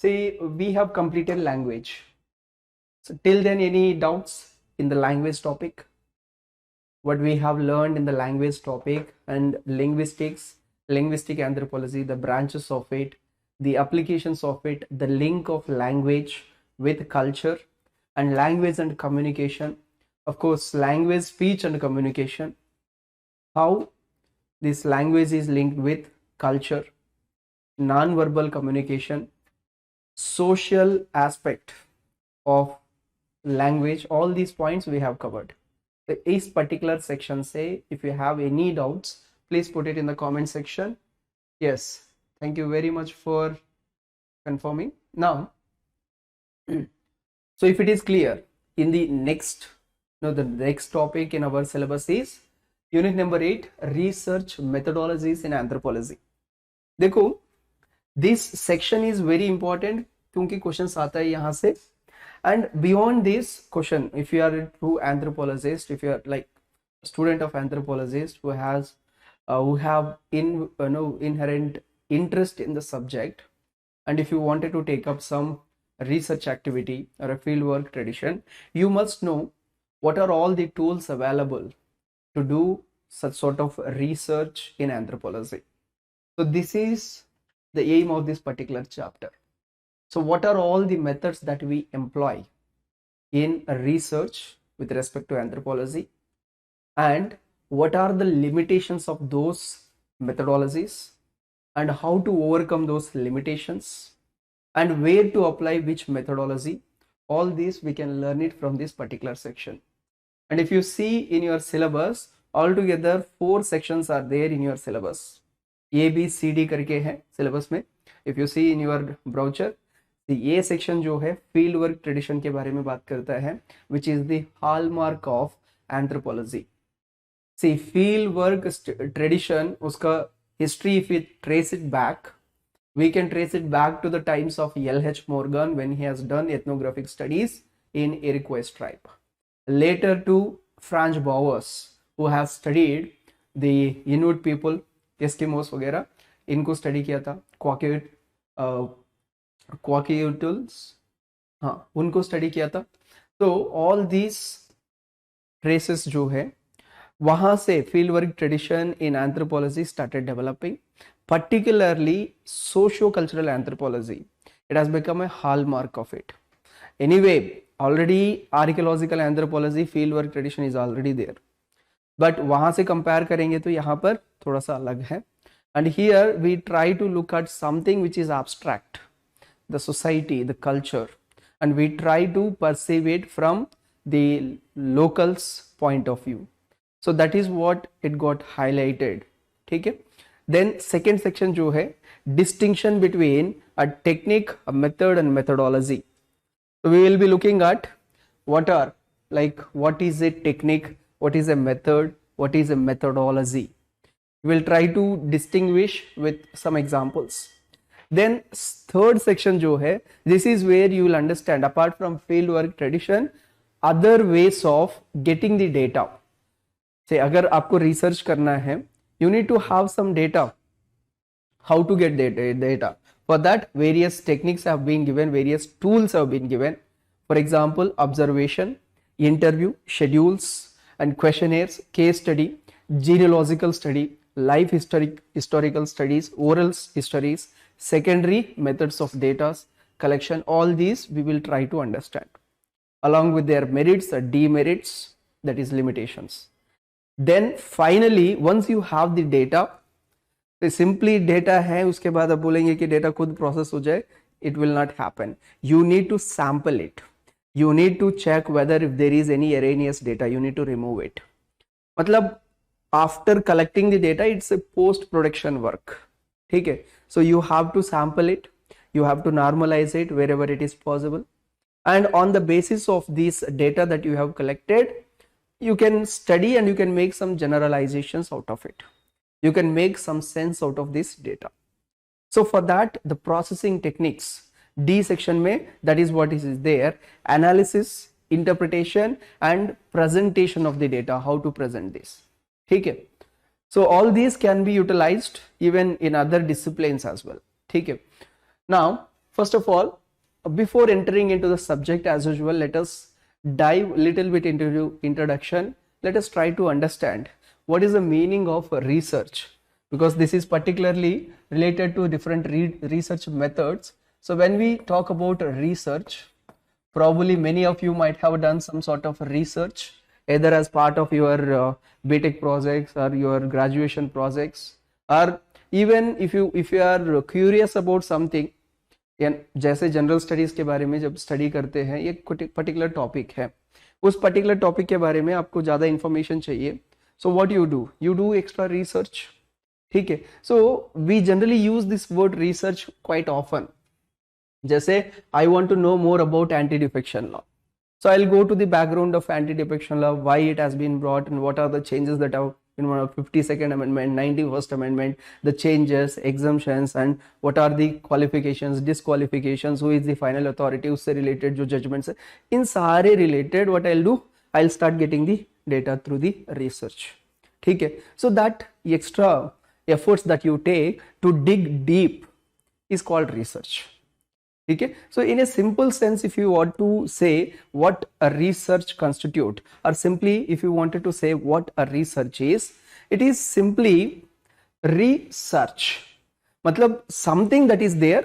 say we have completed language. So till then, any doubts in the language topic? What we have learned in the language topic and linguistics, linguistic anthropology, the branches of it, the applications of it, the link of language with culture, and language and communication. Of course, language, speech, and communication. How this language is linked with culture, non-verbal communication, social aspect of language. All these points we have covered. इस particular section से if you have any doubts, please put it in the comment section. Yes, thank you very much for confirming. Now, so if it is clear, in the next, the next topic in our syllabus is unit number 8, research methodologies in anthropology. देखो, this section is very important क्योंकि questions आता है यहाँ से. And beyond this question, if you are a true anthropologist, if you are like a student of anthropologist who has who have inherent interest in the subject, and if you wanted to take up some research activity or a fieldwork tradition, you must know what are all the tools available to do such sort of research in anthropology. So this is the aim of this particular chapter. So what are all the methods that we employ in research with respect to anthropology, and what are the limitations of those methodologies, and how to overcome those limitations, and where to apply which methodology? All these we can learn it from this particular section. And if you see in your syllabus, altogether 4 sections are there in your syllabus. A, B, C, D करके है syllabus में. If you see in your brochure, ये section जो है field work tradition के बारे में बात करता है, which is the hallmark of anthropology. See field work tradition, उसका history if we trace it back, we can trace it back to the times of L.H. Morgan when he has done ethnographic studies in Iroquois tribe. Later to Franz Bowers, who has studied the Inuit people, Eskimos वगैरह, इनको study किया था. क्वाकियुटल्स, हाँ, उनको study किया था. तो all these traces जो है, वहां से field work tradition in anthropology started developing, particularly socio-cultural anthropology. It has become a hallmark of it. Anyway, already archaeological anthropology, fieldwork tradition is already there. But वहाँ से compare करेंगे तो यहाँ पर थोड़ा सा अलग है. And here we try to look at something which is abstract, the society, the culture, and we try to perceive it from the locals' point of view. So that is what it got highlighted. ठीक है. Then second section जो है, distinction between a technique, a method and methodology. So we will be looking at what are, like, what is a technique, what is a method, what is a methodology. We will try to distinguish with some examples. Then third section जो है, this is where you will understand, apart from fieldwork tradition, other ways of getting the data. Say अगर आपको research करना है, you need to have some data. How to get data? For that, various techniques have been given, various tools have been given. For example, observation, interview, schedules and questionnaires, case study, genealogical study, life historical studies, oral histories, secondary methods of data collection. All these we will try to understand, along with their merits or demerits, that is limitations. Then finally, once you have the data, तो simply data है, उसके बाद आप बोलेंगे कि data खुद process हो जाए, it will not happen. You need to sample it. You need to check whether if there is any erroneous data, you need to remove it. मतलब after collecting the data, it's a post-production work. ठीक है. So you have to sample it. You have to normalize it wherever it is possible. And on the basis of this data that you have collected, you can study and you can make some generalizations out of it. You can make some sense out of this data. So for that, the processing techniques, D section में, that is what is there: analysis, interpretation and presentation of the data, how to present this. ठीक है. So all these can be utilized even in other disciplines as well. ठीक है. Now First of all, before entering into the subject, as usual, let us dive a little bit into introduction. Let us try to understand what is the meaning of research, because this is particularly related to different research methods. So when we talk about research, probably many of you might have done some sort of research either as part of your BTech projects or your graduation projects, or even if you are curious about something, जैसे general studies के बारे में जब study करते हैं, ये particular topic है, उस पर्टिकुलर टॉपिक के बारे में आपको ज़्यादा इन्फॉर्मेशन चाहिए, so what you do extra research. ठीक है, so we generally use this word research quite often. जैसे I want to know more about anti defection law, so I'll go to the background of anti defection law, why it has been brought, and what are the changes that have in 52nd amendment, 91st amendment, the changes, exemptions, and what are the qualifications, disqualifications, who is the final authority, उससे related जो judgments है, इन सारे related what I'll do, I'll start getting the data through the research. ठीक है, so that extra efforts that you take to dig deep is called research. Okay, so in a simple sense, if you want to say what a research constitute, or simply if you wanted to say what a research is, it is simply research. मतलब something that is there,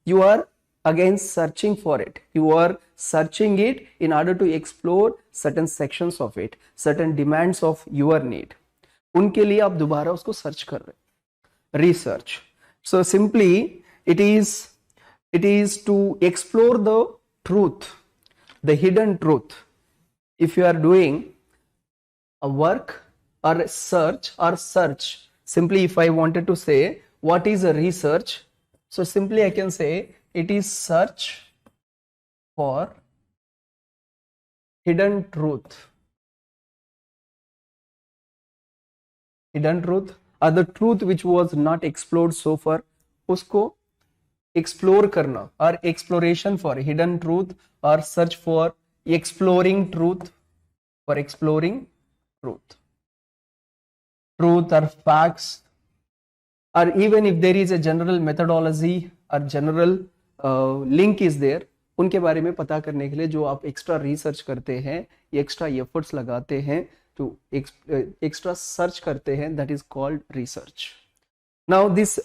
you are again searching for it, you are searching it in order to explore certain sections of it, certain demands of your need, उनके लिए आप दोबारा उसको search कर रहे हैं. Research, so simply it is to explore the truth, the hidden truth. If you are doing a work or a search, simply if I wanted to say what is a research, so simply I can say it is search for hidden truth. Hidden truth or the truth which was not explored so far, उसको explore करना, और exploration for hidden truth, और search for exploring truth, for exploring truth और facts, और even if there is a general methodology और general link is there, उनके बारे में पता करने के लिए जो आप एक्स्ट्रा रिसर्च करते हैं, एक्स्ट्रा एफर्ट्स लगाते हैं, जो एक्स्ट्रा सर्च करते हैं, that is called research. Now this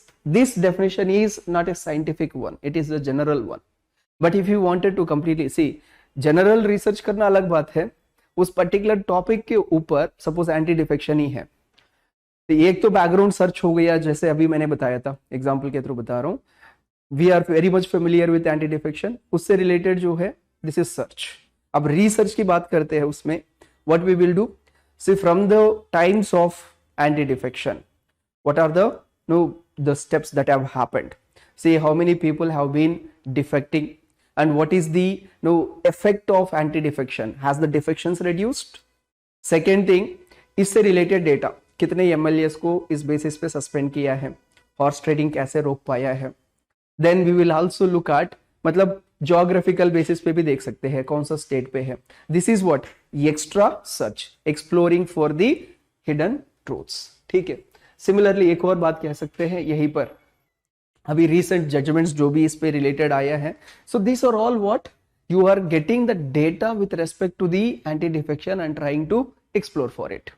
definition is not a scientific one, it is a general one. But if you wanted to completely see, general research करना अलग बात है, उस particular topic के ऊपर suppose anti defection ही है, तो एक तो बैकग्राउंड सर्च हो गया, जैसे अभी मैंने बताया था, एग्जाम्पल के थ्रू बता रहा हूँ, we are very much familiar with anti defection, उससे रिलेटेड जो है दिस इज सर्च. अब रिसर्च की बात करते हैं, उसमें what we will do, see from the times of anti defection, what are the steps that have happened, see how many people have been defecting, and what is the effect of anti defection, has the defections reduced. Second thing, इससे related data, कितने MLAs को इस basis पे suspend किया है, horse trading कैसे रोक पाया है. Then we will also look at, मतलब जोग्राफिकल बेसिस पे भी देख सकते हैं कौन सा स्टेट पे है. This is what extra search, exploring for the hidden truths. ठीक है, सिमिलरली एक और बात कह सकते हैं यहीं पर, अभी रिसेंट जजमेंट्स जो भी इस पे रिलेटेड आया है, so this are all what you are getting the data with respect to the anti defection and trying to explore for it.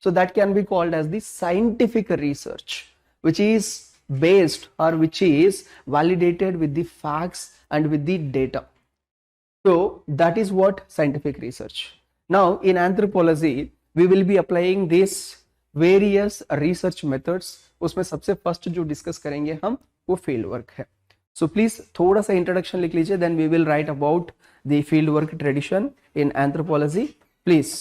So that can be called as the scientific research which is based or which is validated with the facts and with the data. So that is what scientific research. Now in anthropology we will be applying this various research methods. उसमें सबसे first जो discuss करेंगे हम वो field work है. So please थोड़ा सा introduction लिख लीजिए, then we will write about the field work tradition in anthropology. Please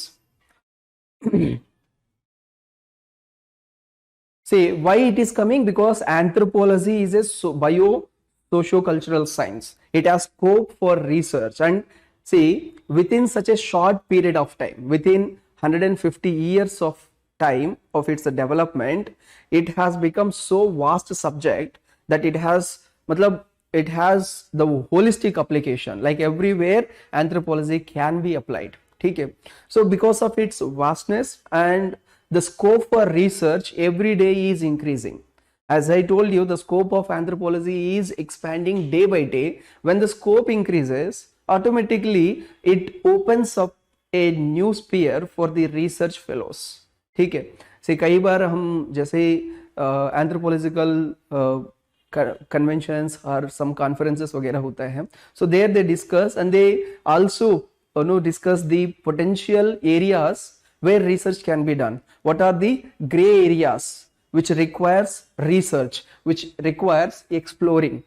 say why it is coming, because anthropology is a bio-socio-cultural science. It has scope for research, and see within such a short period of time, within 150 years of time of its development, it has become so vast subject that it has the holistic application, like everywhere anthropology can be applied. ठीक है, so because of its vastness and the scope for research every day is increasing. As I told you, the scope of anthropology is expanding day by day. When the scope increases, automatically it opens up a new sphere for the research fellows. ठीक है, से कई बार हम जैसे anthropological conventions or some conferences वगैरह होता है, so there they discuss and they also discuss the potential areas where research can be done. What are the gray areas which requires research, which requires exploring.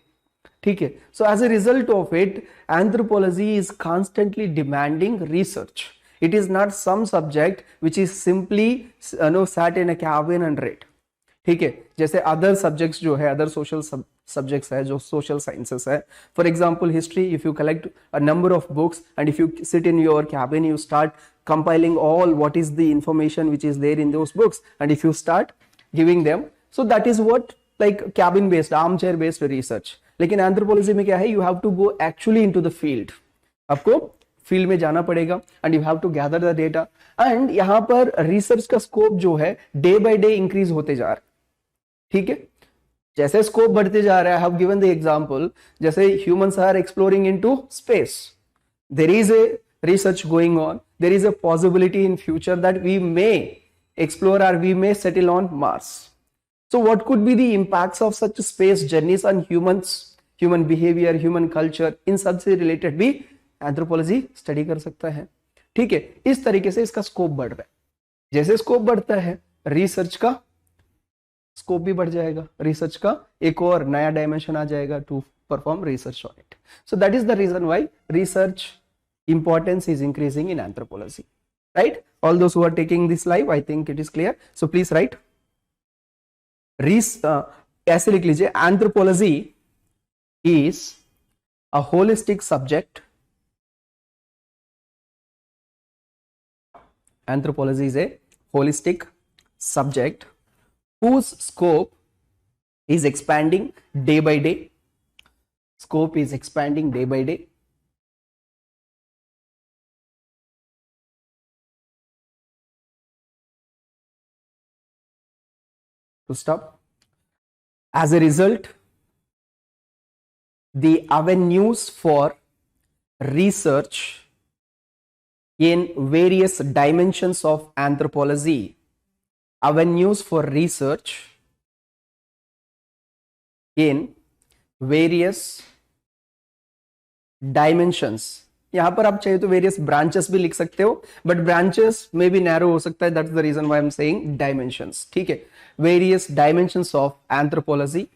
ठीक है, so as a result of it, anthropology is constantly demanding research. It is not some subject which is simply sat in a cabin and read. ठीक है, जैसे other subjects जो है, other social subjects है जो social sciences है, for example history, if you collect a number of books and if you sit in your cabin, you start compiling all what is the information which is there in those books, and if you start giving them, so that is what like cabin based, armchair based research. लेकिन anthropology में क्या है, you have to go actually into the field. आपको field में जाना पड़ेगा and you have to gather the data, and यहाँ पर रिसर्च का स्कोप जो है डे बाय डे इंक्रीज होते जा रहा है. ठीक है, जैसे स्कोप बढ़ते जा रहा है, I have given the example, जैसे humans are exploring into space, there is a research going on, there is a possibility in future that we may explore or we may settle on Mars. So what could be the impacts of such space journeys on humans, human behavior, human culture, इन सब से related भी anthropology study कर सकता है. ठीक है, इस तरीके से इसका स्कोप बढ़ रहा है. जैसे स्कोप बढ़ता है, रिसर्च का स्कोप भी बढ़ जाएगा, रिसर्च का एक और नया डायमेंशन आ जाएगा to perform research on it. So that is the reason why research importance is increasing in anthropology, right? All those who are taking this live, I think it is clear, so please write. ऐसे लिख लीजिए, anthropology is a holistic subject. Anthropology is a holistic subject whose scope is expanding day by day. Scope is expanding day by day. To stop. As a result, the avenues for research in various dimensions of anthropology, avenues for research in various dimensions, यहां पर आप चाहिए तो various branches भी लिख सकते हो, but branches में भी नैरो हो सकता है, that's the reason why I am saying dimensions. ठीक है, various dimensions of anthropology.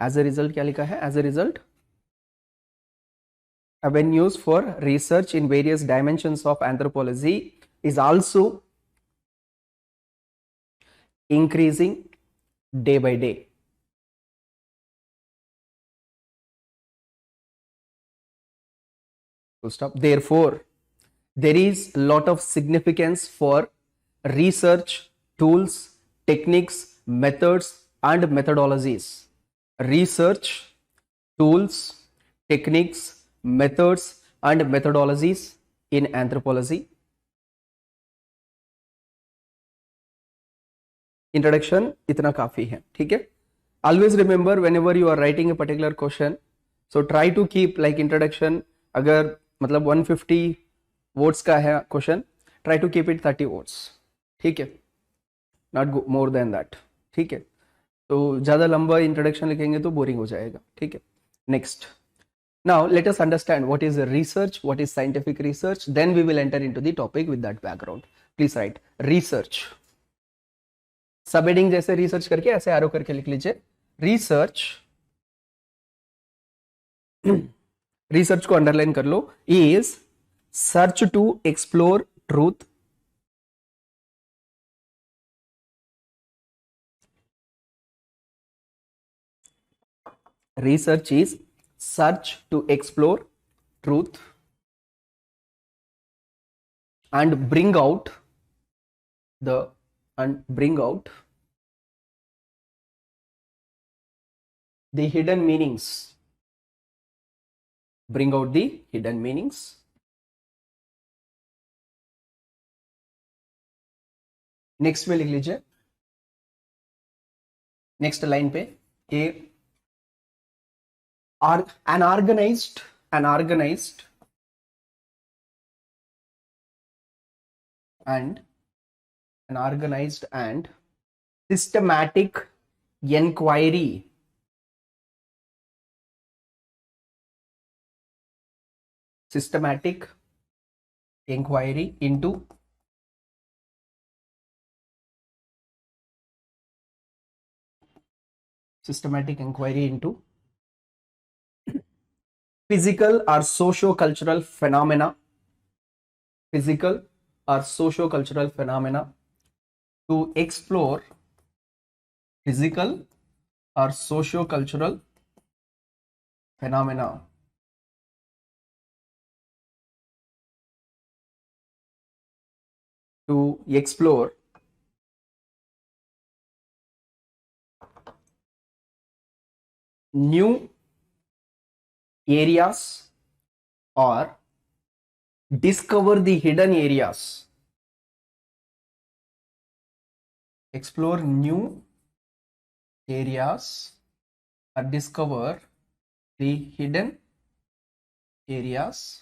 As a result क्या लिखा है, as a result avenues for research in various dimensions of anthropology is also increasing day by day. Full stop. Therefore, there is a lot of significance for research tools, techniques, methods, and methodologies. Research tools, techniques, methods, and methodologies in anthropology. Introduction इतना काफी है. ठीक है, always remember whenever you are writing a particular question, so try to keep like introduction, अगर मतलब 150 words का है question, try to keep it 30 words. ठीक है, नॉट मोर देन दैट. ठीक है, तो ज्यादा लंबा इंट्रोडक्शन लिखेंगे तो बोरिंग हो जाएगा. ठीक है, next. Now let us understand what is research, what is scientific research, then we will enter into the topic with that background. Please write research. Subheading जैसे रिसर्च करके ऐसे एरो करके लिख लीजिए. रिसर्च, रिसर्च को अंडरलाइन कर लो, is search to explore truth. Research is search to explore truth and bring out the hidden meanings. Bring out the hidden meanings. Next में लिख लीजिए, नेक्स्ट लाइन पे, ए an organized an organized and an organized and systematic inquiry systematic inquiry into systematic inquiry into physical or socio-cultural phenomena, physical or socio-cultural phenomena, to explore physical or socio-cultural phenomena to explore new areas or discover the hidden areas, explore new areas or discover the hidden areas,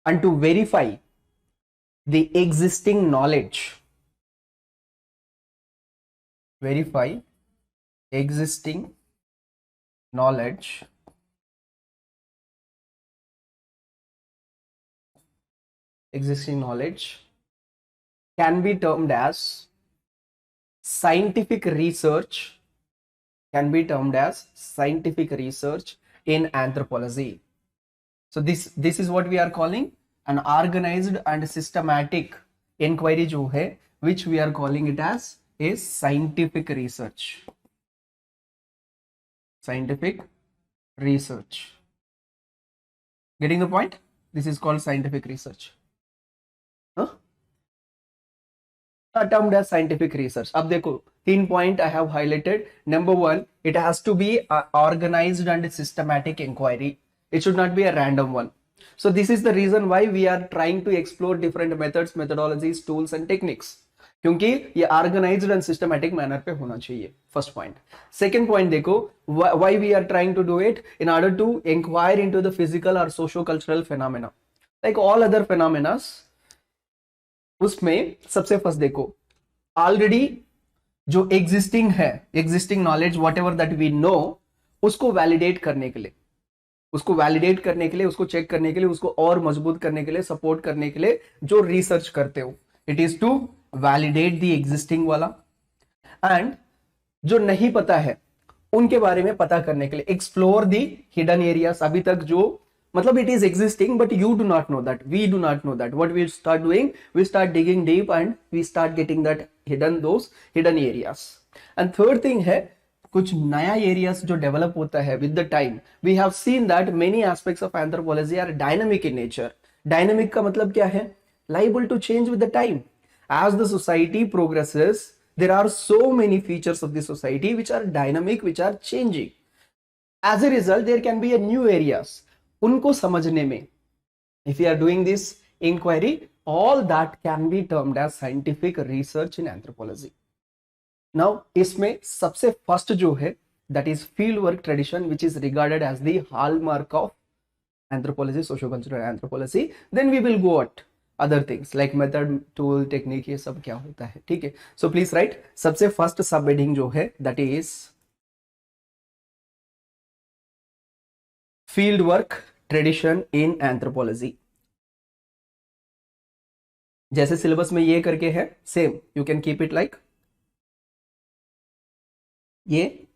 and to verify the existing knowledge, verify existing knowledge can be termed as scientific research, can be termed as scientific research in anthropology. So this is what we are calling an organized and systematic inquiry जो है, which we are calling it as a scientific research. Scientific research. Getting the point? This is called scientific research. Huh? Termed as scientific research. अब देखो 3 point I have highlighted. Number 1, it has to be organized and systematic inquiry. It should not be a random one. So this is the reason why we are trying to explore different methods, methodologies, tools and techniques. क्योंकि ये organised and systematic manner पे होना चाहिए. First point. Second point देखो, why we are trying to do it in order to inquire into the physical और socio cultural phenomena like all other phenomenas. उसमें सबसे first देखो, ऑलरेडी जो existing है, existing knowledge whatever that we know, उसको validate करने के लिए, उसको वैलिडेट करने के लिए, उसको चेक करने के लिए, उसको और मजबूत करने के लिए, सपोर्ट करने के लिए जो रिसर्च करते हो, it is to validate the existing वाला. एंड जो नहीं पता है उनके बारे में पता करने के लिए एक्सप्लोर द हिडन एरियाज. अभी तक जो मतलब it is existing but you do not know that, we do not know that. What we start doing, we start digging deep and we start getting that those hidden areas. And third thing है, कुछ नया areas जो develop होता है with the time. We have seen that many aspects of anthropology are dynamic in nature. Dynamic का मतलब क्या है? Liable to change with the time. As the society progresses, there are so many features of the society which are dynamic, which are changing. As a result, there can be a new areas. उनको समझने में, if you are doing this inquiry, all that can be termed as scientific research in anthropology. Now, इसमें सबसे first जो है, that is field work tradition, which is regarded as the hallmark of anthropology, socio-cultural anthropology. Then we will go at other things like method, tool, technique, ये सब क्या होता है. ठीक है. So please write, सबसे फर्स्ट सब हेडिंग जो है, that is field work tradition in anthropology. जैसे सिलेबस में ये करके है, same you can keep it like ये.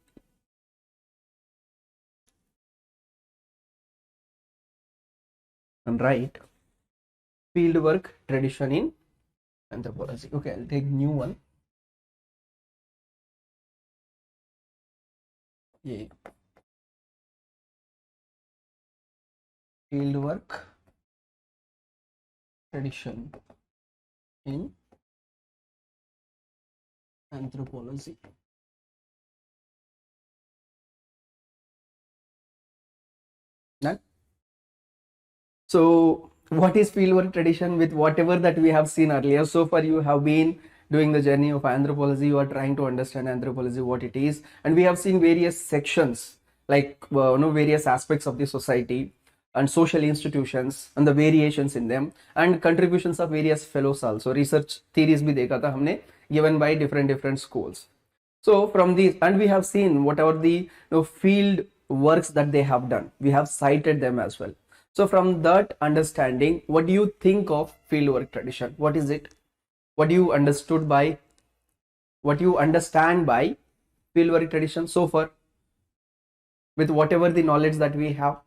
And write field work tradition in anthropology. Okay, I'll take new one. ये field work tradition in anthropology. Done. So, what is fieldwork tradition with whatever that we have seen earlier? So far, you have been doing the journey of anthropology. You are trying to understand anthropology, what it is, and we have seen various sections, like various aspects of the society and social institutions and the variations in them and contributions of various fellows also. Research theories भी देखा था हमने, given by different schools. So from these, and we have seen whatever the field works that they have done, we have cited them as well. So from that understanding, what do you think of fieldwork tradition? What is it? What do you understood by, what you understand by fieldwork tradition so far, with whatever the knowledge that we have?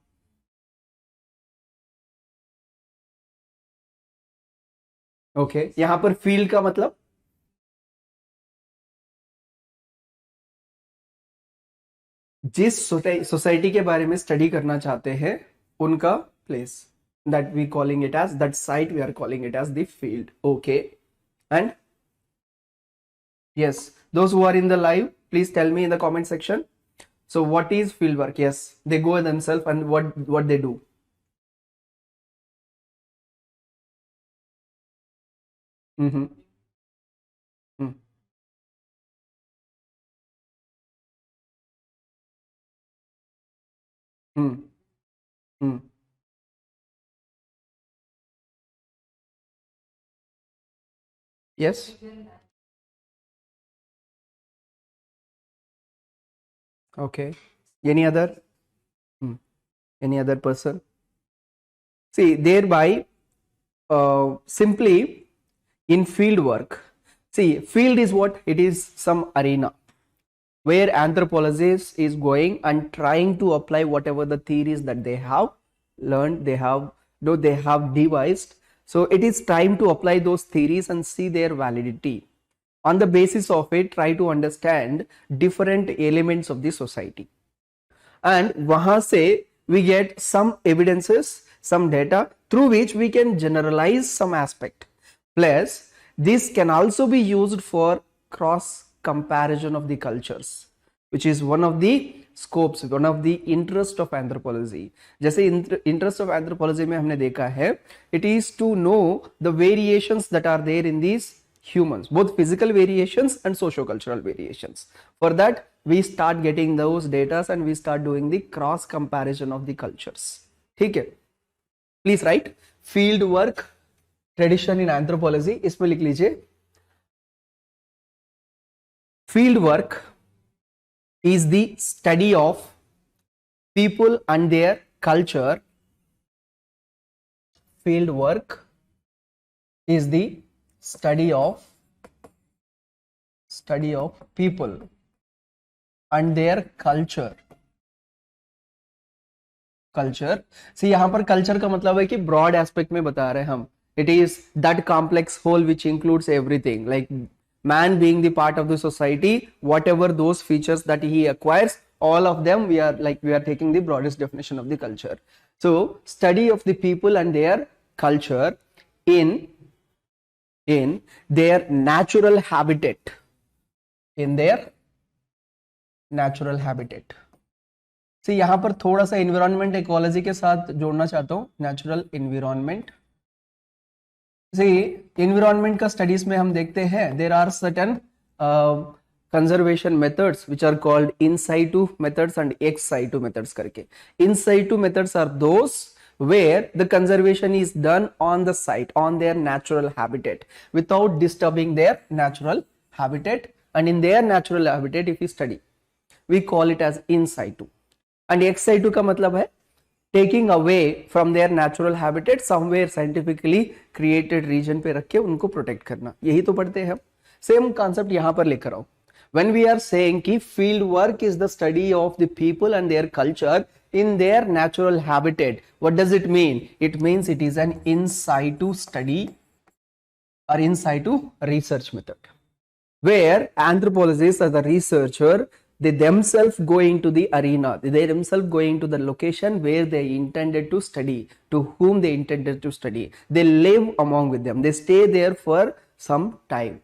Okay यहाँ पर field का मतलब जिस society के बारे में study करना चाहते हैं उनका place, that we calling it as, that site we are calling it as the field. Okay, and yes, those who are in the live, please tell me in the comment section. So what is field work? Yes, they go themselves, and what they do. Mm-hmm. Mm. Mm. Mm. Yes. Okay. Any other? Hmm. Any other person? See, thereby, simply in field work, see, field is what? It is some arena where anthropologists is going and trying to apply whatever the theories that they have learned, they have devised. So it is time to apply those theories and see their validity. On the basis of it, try to understand different elements of the society. And वहां से we get some evidences, some data through which we can generalize some aspect. Plus, this can also be used for cross comparison of the cultures, which is one of the scopes, one of the interest of anthropology. जैसे interest of anthropology में हमने देखा है, it is to know the variations that are there in these humans, both physical variations and socio-cultural variations. For that, we start getting those data and we start doing the cross comparison of the cultures. ठीक है? Please write field work tradition in anthropology. इसमें लिख लीजिए field work is the study of people and their culture. Field work is the study of people and their culture. See, यहाँ पर culture का मतलब है कि broad aspect में बता रहे हैं हम. It is that complex whole which includes everything, like man being the part of the society, whatever those features that he acquires, all of them we are taking the broadest definition of the culture. So study of the people and their culture in their natural habitat, See, यहाँ पर थोड़ा सा environment ecology के साथ जोड़ना चाहता हूँ, natural environment. See, environment का studies में हम देखते हैं there are certain conservation methods which are called in situ methods and ex situ methods करके. In situ methods are those where the conservation is done on the site, on their natural habitat, without disturbing their natural habitat. And in their natural habitat, if we study, we call it as in situ. And ex situ का मतलब है taking away from their natural habitat, somewhere scientifically created region पे रख के उनको protect करना. यही तो पढ़ते हैं हम. Same concept यहाँ पर लेकर आओ. When we are saying कि field work is the study of the people and their culture in their natural habitat, what does it mean? It means it is an in situ study or in situ research method, where anthropologists as a researcher, they themselves go into the arena, they themselves go into the location where they intended to study, to whom they intended to study. They live among with them, they stay there for some time.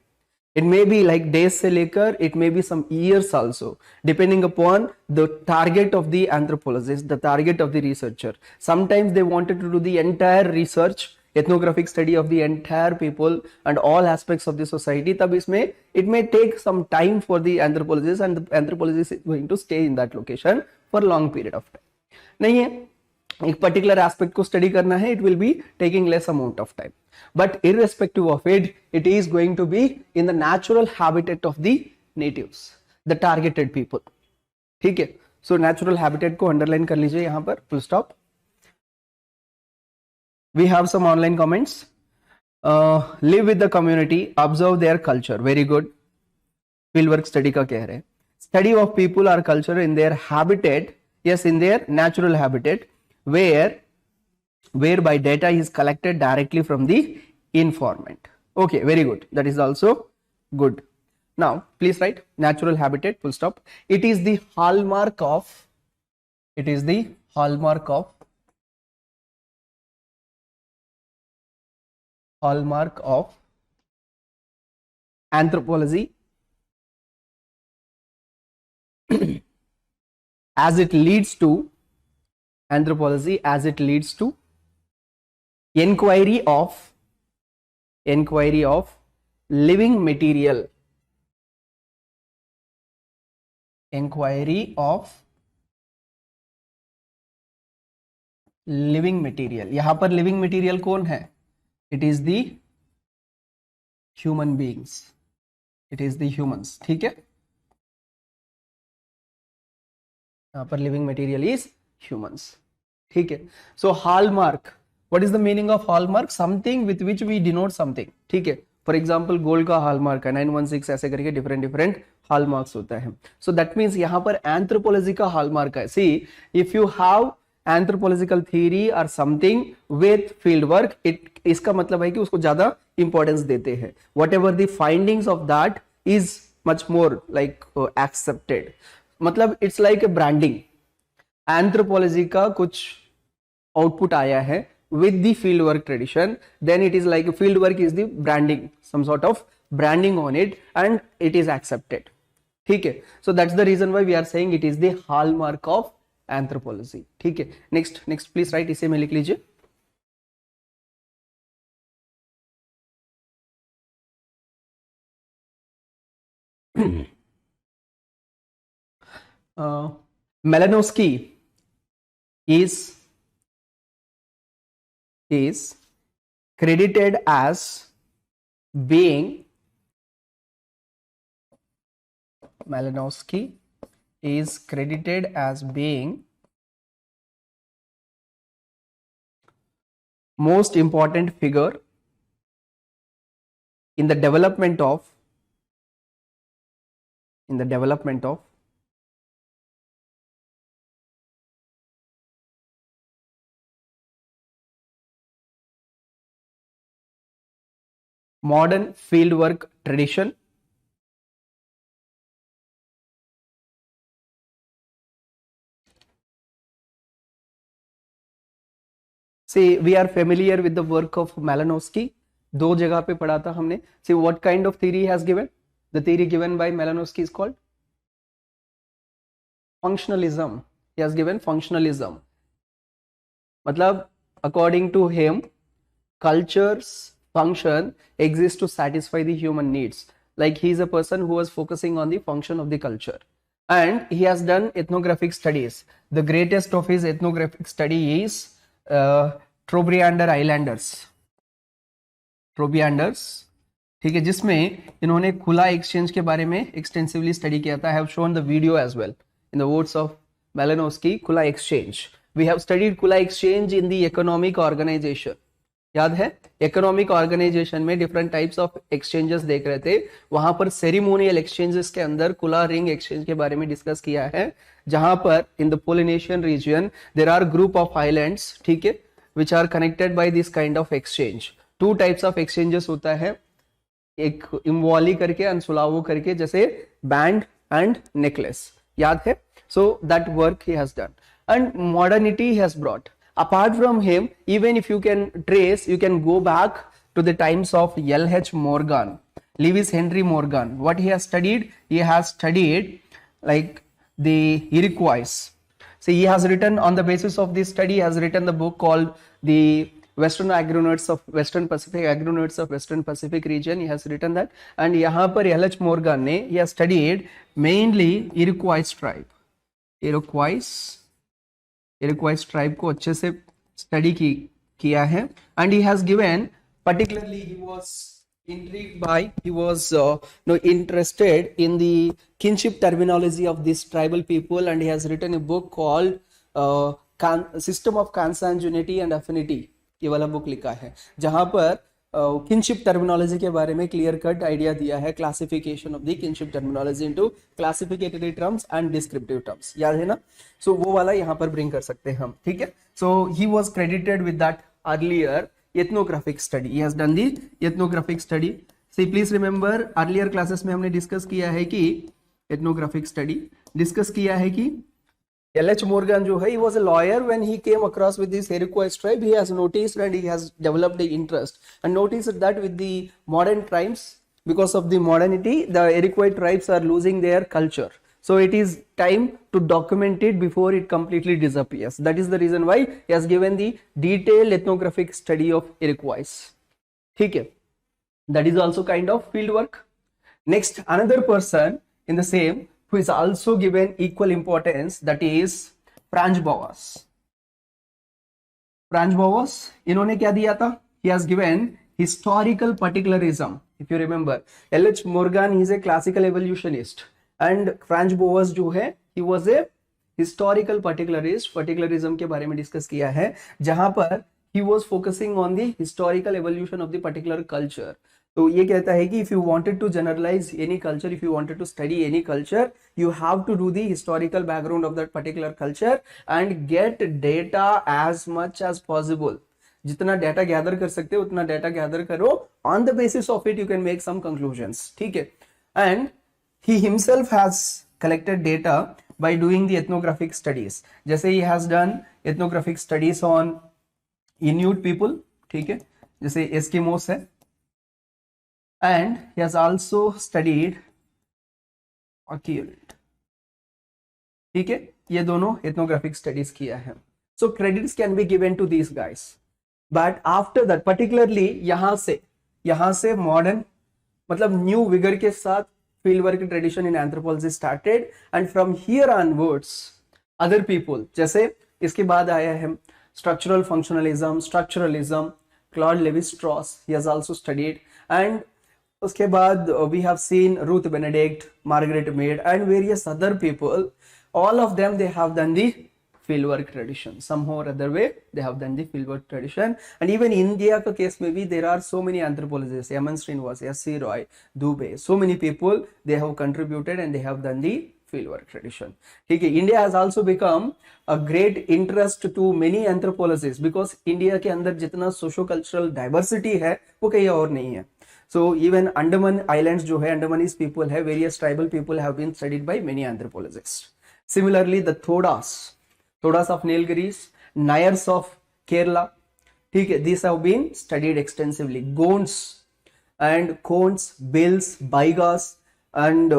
It may be like days से लेकर, it may be some years also, depending upon the target of the anthropologist, the target of the researcher. Sometimes they wanted to do the entire research, ethnographic study of the entire people and all aspects of the society. तब इसमें it may take some time for the anthropologist, and the anthropologist is going to stay in that location for long period of time. नहीं है, एक particular aspect को study करना है, it will be taking less amount of time, but irrespective of it, it is going to be in the natural habitat of the natives, the targeted people. ठीक है, so natural habitat को underline कर लीजिए यहां पर, full stop. We have some online comments. Live with the community, observe their culture, very good. Field work study का कह रहे हैं, study of people are culture in their habitat, yes, in their natural habitat, whereby data is collected directly from the informant. Okay, very good, that is also good. Now please write natural habitat, full stop. It is the hallmark of anthropology as it leads to inquiry of living material, यहां पर living material कौन है? It is the human beings, it is the humans. ठीक है, यहाँ पर living material is humans. ठीक है, so hallmark, what is the meaning of hallmark? Something with which we denote something. ठीक है, फॉर एग्जांपल गोल्ड का हॉलमार्क है 916, ऐसे करके डिफरेंट हॉलमार्क्स होता है. सो दैट मीन्स यहाँ पर एंथ्रोपोलॉजी का हॉलमार्क है. See, if you have anthropological theory और समथिंग विथ फील्ड वर्क, इसका मतलब है कि उसको ज्यादा इंपॉर्टेंस देते हैं. Whatever the findings of that is much more like accepted. मतलब it's like a branding. Anthropology का कुछ आउटपुट आया है with the field work tradition, then it is like field work is the branding, some sort of branding on it, and it is accepted. ठीक है, so that's the reason why we are saying it is the hallmark of anthropology. ठीक है, next please right, इसे में लिख लीजिए. Malinowski is credited as being most important figure in the development of modern fieldwork tradition. See, we are familiar with the work of Malinowski. दो जगह पे पढ़ा था हमने. See, what kind of theory he has given? The theory given by Malinowski is called functionalism. He has given functionalism. मतलब according to him, cultures function exists to satisfy the human needs. Like he is a person who was focusing on the function of the culture, and he has done ethnographic studies. The greatest of his ethnographic study is Trobriander Islanders. ठीक है, जिसमें इन्होंने खुला exchange के बारे में extensively study किया था. I have shown the video as well in the words of Malinowski. खुला एक्सचेंज, we have studied खुला exchange in the economic organization. याद है, इकोनॉमिक ऑर्गेनाइजेशन में डिफरेंट टाइप्स ऑफ एक्सचेंजेस देख रहे थे. वहां पर सेरिमोनियल एक्सचेंजेस के अंदर खुला रिंग एक्सचेंज के बारे में डिस्कस किया है, जहां पर in the Polynesian region there are group of islands, ठीक है, which are connected by this kind of exchange. Two types of exchanges होता है, एक इम्वाली करके एंड सुलावो करके, जैसे बैंड एंड नेकलेस. याद है? So that work he has done and modernity has brought. Apart from him, even if you can trace, you can go back to the times of L.H. Morgan. Lewis Henry Morgan. What he has studied? He has studied like the Iroquois. So he has written, on the basis of this study, he has written the book called the Western Agronauts of Western Pacific, Agronauts of Western Pacific region. He has written that, and यहाँ पर L.H. Morgan ने, he has studied mainly Iroquois tribe. Iroquois tribe को अच्छे से study किया है, and he has given, particularly he was intrigued by, he was interested in the kinship terminology of this tribal people, and he has written a book called System of Consanguinity and Affinity. ये वाला book लिखा है जहां पर kinship terminology के बारे में clear cut idea दिया है, classification of the kinship terminology into classificatory terms and descriptive terms, याद है ना? सो वो वाला यहां पर ब्रिंग कर सकते हैं हम, ठीक है? So he was credited with that earlier ethnographic study. He has done the ethnographic study. See, please remember, earlier classes में हमने डिस्कस किया है कि ethnographic study डिस्कस किया है कि L.H. Morgan जो है, he was a lawyer when he came across with this Iroquois tribe. He has noticed and he has developed the interest and noticed that with the modern tribes, because of the modernity, the Iroquois tribes are losing their culture. So it is time to document it before it completely disappears. That is the reason why he has given the detailed ethnographic study of Iroquois. ठीक है? That is also kind of field work. Next, another person in the same who is also given equal importance, that is Franz Boas. Franz Boas, इन्होंने क्या दिया था? He has given historical particularism. If you remember, L.H. Morgan is a classical evolutionist. And Franz Boas जो है, he was a historical particularist. particularism के बारे में discuss किया है, जहां पर he was focusing on the historical evolution of the particular culture. तो ये कहता है कि if you wanted to generalize any culture, if you wanted to study any culture, you have to do the historical background of that particular culture and get data as much as possible. जितना data gather कर सकते हो उतना data gather करो. On the basis of it you can make some conclusions. ठीक है? And he himself has collected data by doing the ethnographic studies. जैसे he has done ethnographic studies on Inuit people, ठीक है, जैसे Eskimos है, and he has also studied ocult. ठीक है, ये दोनों ethnographic studies किया है. So credits can be given to these guys. But after that, particularly यहाँ से modern, मतलब new vigor के साथ fieldwork tradition in anthropology started, and from here onwards other people, जैसे इसके बाद आया है structural functionalism, Claude Lévi-Strauss, he has also studied, and उसके बाद we have seen Ruth Benedict, Margaret Mead, and various other people. All of them, they have done the fieldwork tradition somehow or other way. They have done the fieldwork tradition, and even India का case में भी there are so many anthropologists, M.N. Srinivas, S.C. Roy, Dubey, so many people, they have contributed and they have done the fieldwork tradition. ठीक है? India has also become a great interest to many anthropologists because India के अंदर जितना socio-cultural diversity है वो कहीं और नहीं है. So even Andaman Islands जो है, Andamanese people है, various tribal people have been studied by many anthropologists. Similarly, the Thodas of Nilgiris, Nayars of Kerala, ठीक है, these have been studied extensively. Gonds and Khons, Bills, Baigas and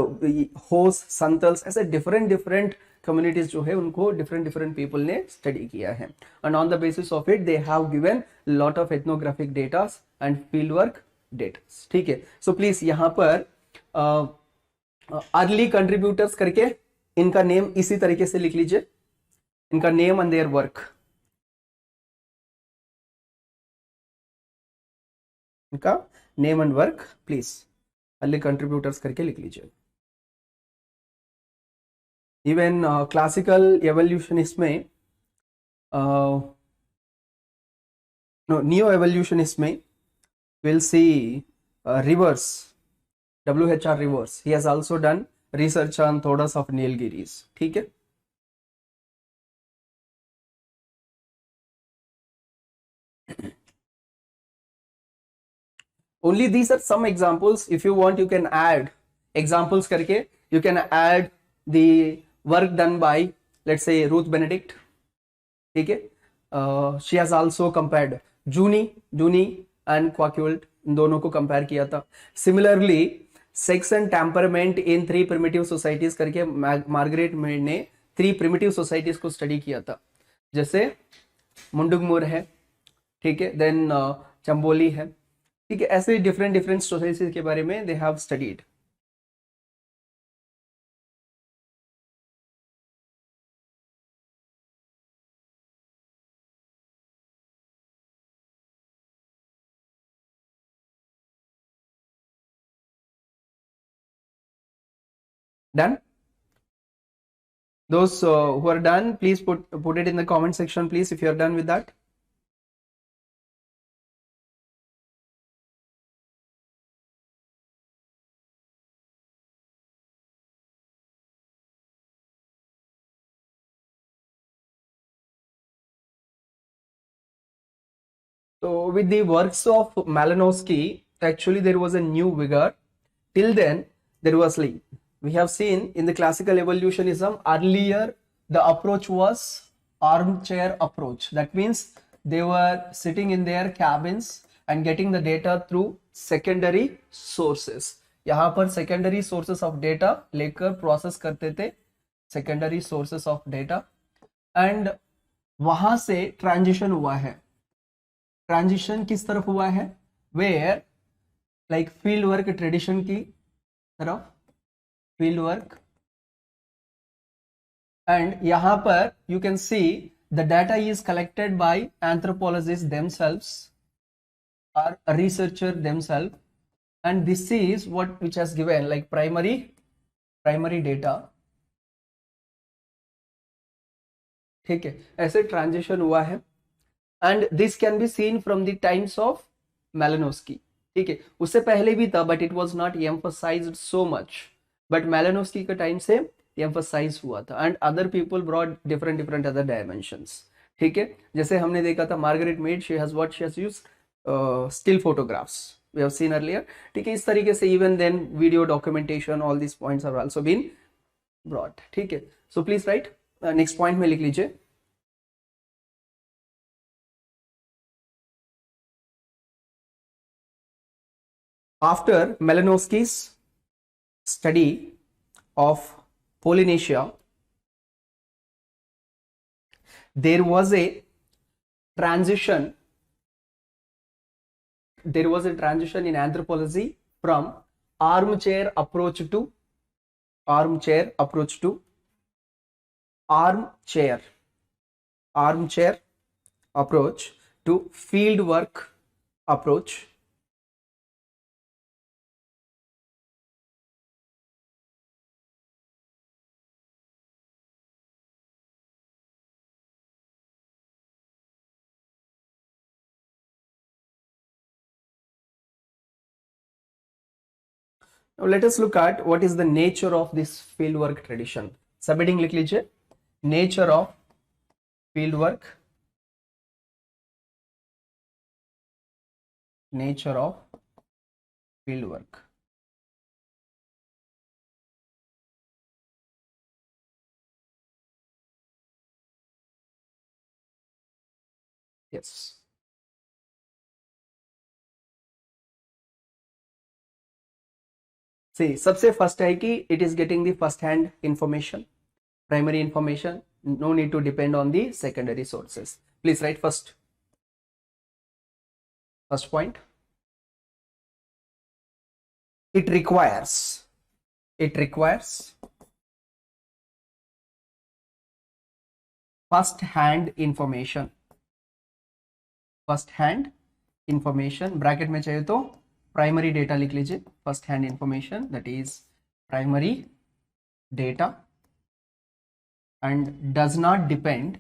Hos, Santals, ऐसे different communities जो है उनको different people ने study किया है, and on the basis of it they have given lot of ethnographic data and fieldwork data. ठीक है? So please यहाँ पर early contributors करके इनका नेम इसी तरीके से लिख लीजिए, इनका नेम एंड देयर वर्क, इनका name and work please early contributors करके लिख लीजिए. इवन क्लासिकल एवोल्यूशनिस्ट में, नियो एवोल्यूशनिस्ट में will see reverse, WHR Rivers, he has also done research on Thodas of Nilgiris. ठीक है? Only these are some examples. If you want, you can add examples करके. You can add the work done by, let's say, Ruth Benedict. ठीक है? She has also compared Juni and Quakult इन दोनों को compare किया था. Similarly sex and temperament in 3 primitive societies करके Margaret Mead ने 3 primitive societies को स्टडी किया था. जैसे मुंडुगमुर है, ठीक है, देन चंबोली है, ठीक है, ऐसे डिफरेंट डिफरेंट सोसाइटीज के बारे में they have studied. Done? Those who are done, please put it in the comment section, please, if you are done with that. So with the works of Malinowski, actually there was a new vigor. Till then, there was like, we have seen in the classical evolutionism, earlier the approach was armchair approach. That means they were sitting in their cabins and getting the data through secondary sources. यहाँ पर secondary sources of data लेकर process करते थे, secondary sources of data, and वहां से transition हुआ है. Transition किस तरफ हुआ है? Where like field work tradition की तरफ, फील्ड वर्क, एंड यहां पर you can see the data is collected by anthropologist themselves और researcher themselves, and this is what which has given like primary data. ठीक है, ऐसे ट्रांजिशन हुआ है. And this can be seen from the times of Malinowski. ठीक है, उससे पहले भी था but it was not emphasized so much. But Malinowski के टाइम से emphasize हुआ था and other people brought different other dimensions. ठीक है, जैसे हमने देखा था Margaret Mead, she has used still photographs. We have seen earlier. ठीक है, इस तरीके से even then video documentation, all these points have also been brought. ठीक है, so please write next point में लिख लीजिए. After Malinowski's study of Polynesia, there was a transition. There was a transition in anthropology from armchair approach to armchair approach to field work approach. Now let us look at what is the nature of this fieldwork tradition. Subheading लिख लीजिए, nature of fieldwork. Nature of fieldwork. Yes. See, सबसे first है कि it is getting the first hand information, primary information, no need to depend on the secondary sources. Please write first point. It requires first hand information. Bracket में चाहिए तो primary data लिख लीजिए. First hand information, that is primary data, and does not depend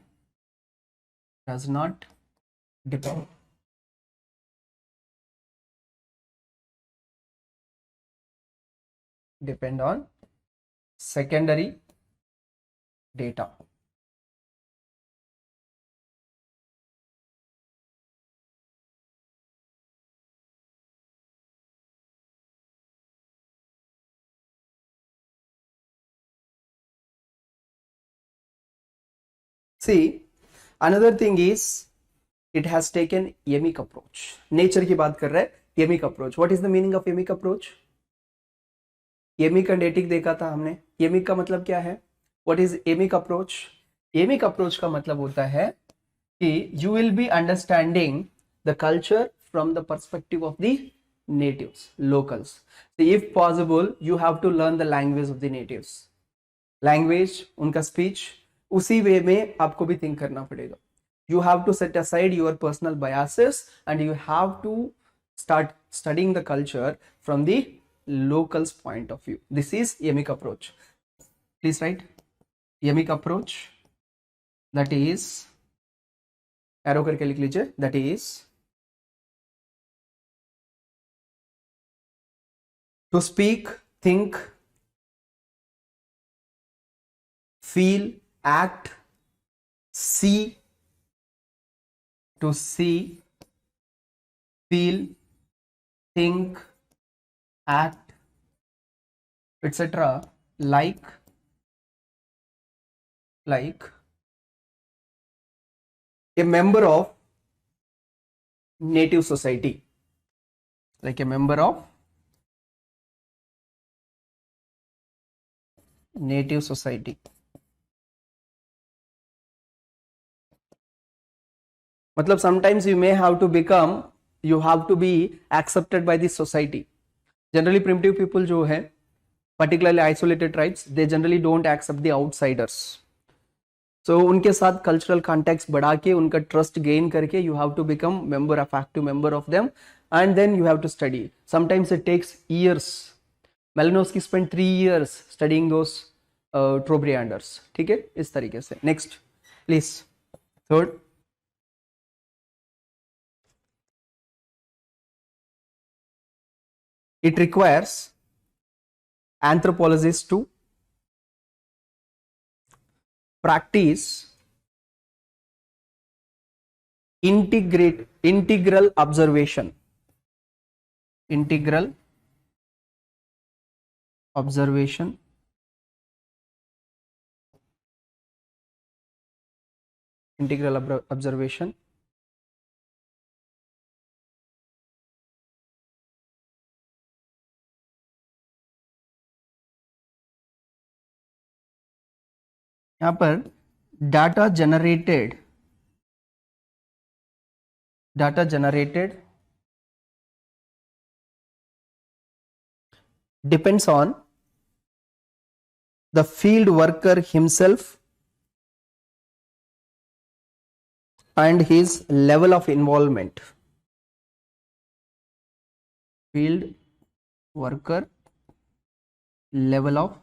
on secondary data. See, another thing is it has taken yemic approach. Nature की बात कर रहे हैं, Yemic approach. What is the meaning of Yemic approach? Yemic and etic देखा था हमने. Yemic का मतलब क्या है? What is Yemic approach? Yemic approach का मतलब होता है कि you will be understanding the culture from the perspective of the natives, locals. So if possible, you have to learn the language of the natives. Language, उनका speech, उसी वे में आपको भी think करना पड़ेगा. You have to set aside your personal biases and you have to start studying the culture from the locals point of view. This is Yemic approach. Please write Yemic approach, that is arrow करके लिख लीजिए, that is to speak, think, feel, act, see, to see, feel, think, act, etc. like a member of native society, like a member of native society. मतलब sometimes you may have to become, you have to be accepted by the society. Generally primitive people जो है, particularly isolated tribes, they generally don't accept the outsiders. So उनके साथ cultural context बढ़ा के उनका trust gain करके you have to become member, of active member of them, and then you have to study. Sometimes it takes years. Malinowski spent 3 years studying those Trobrianders. ठीक है, इस तरीके से. Next, please. Third, it requires anthropologists to practice integral observation. Integral observation. Integral observation. यहाँ पर data generated depends on the field worker himself and his level of involvement. Field worker level of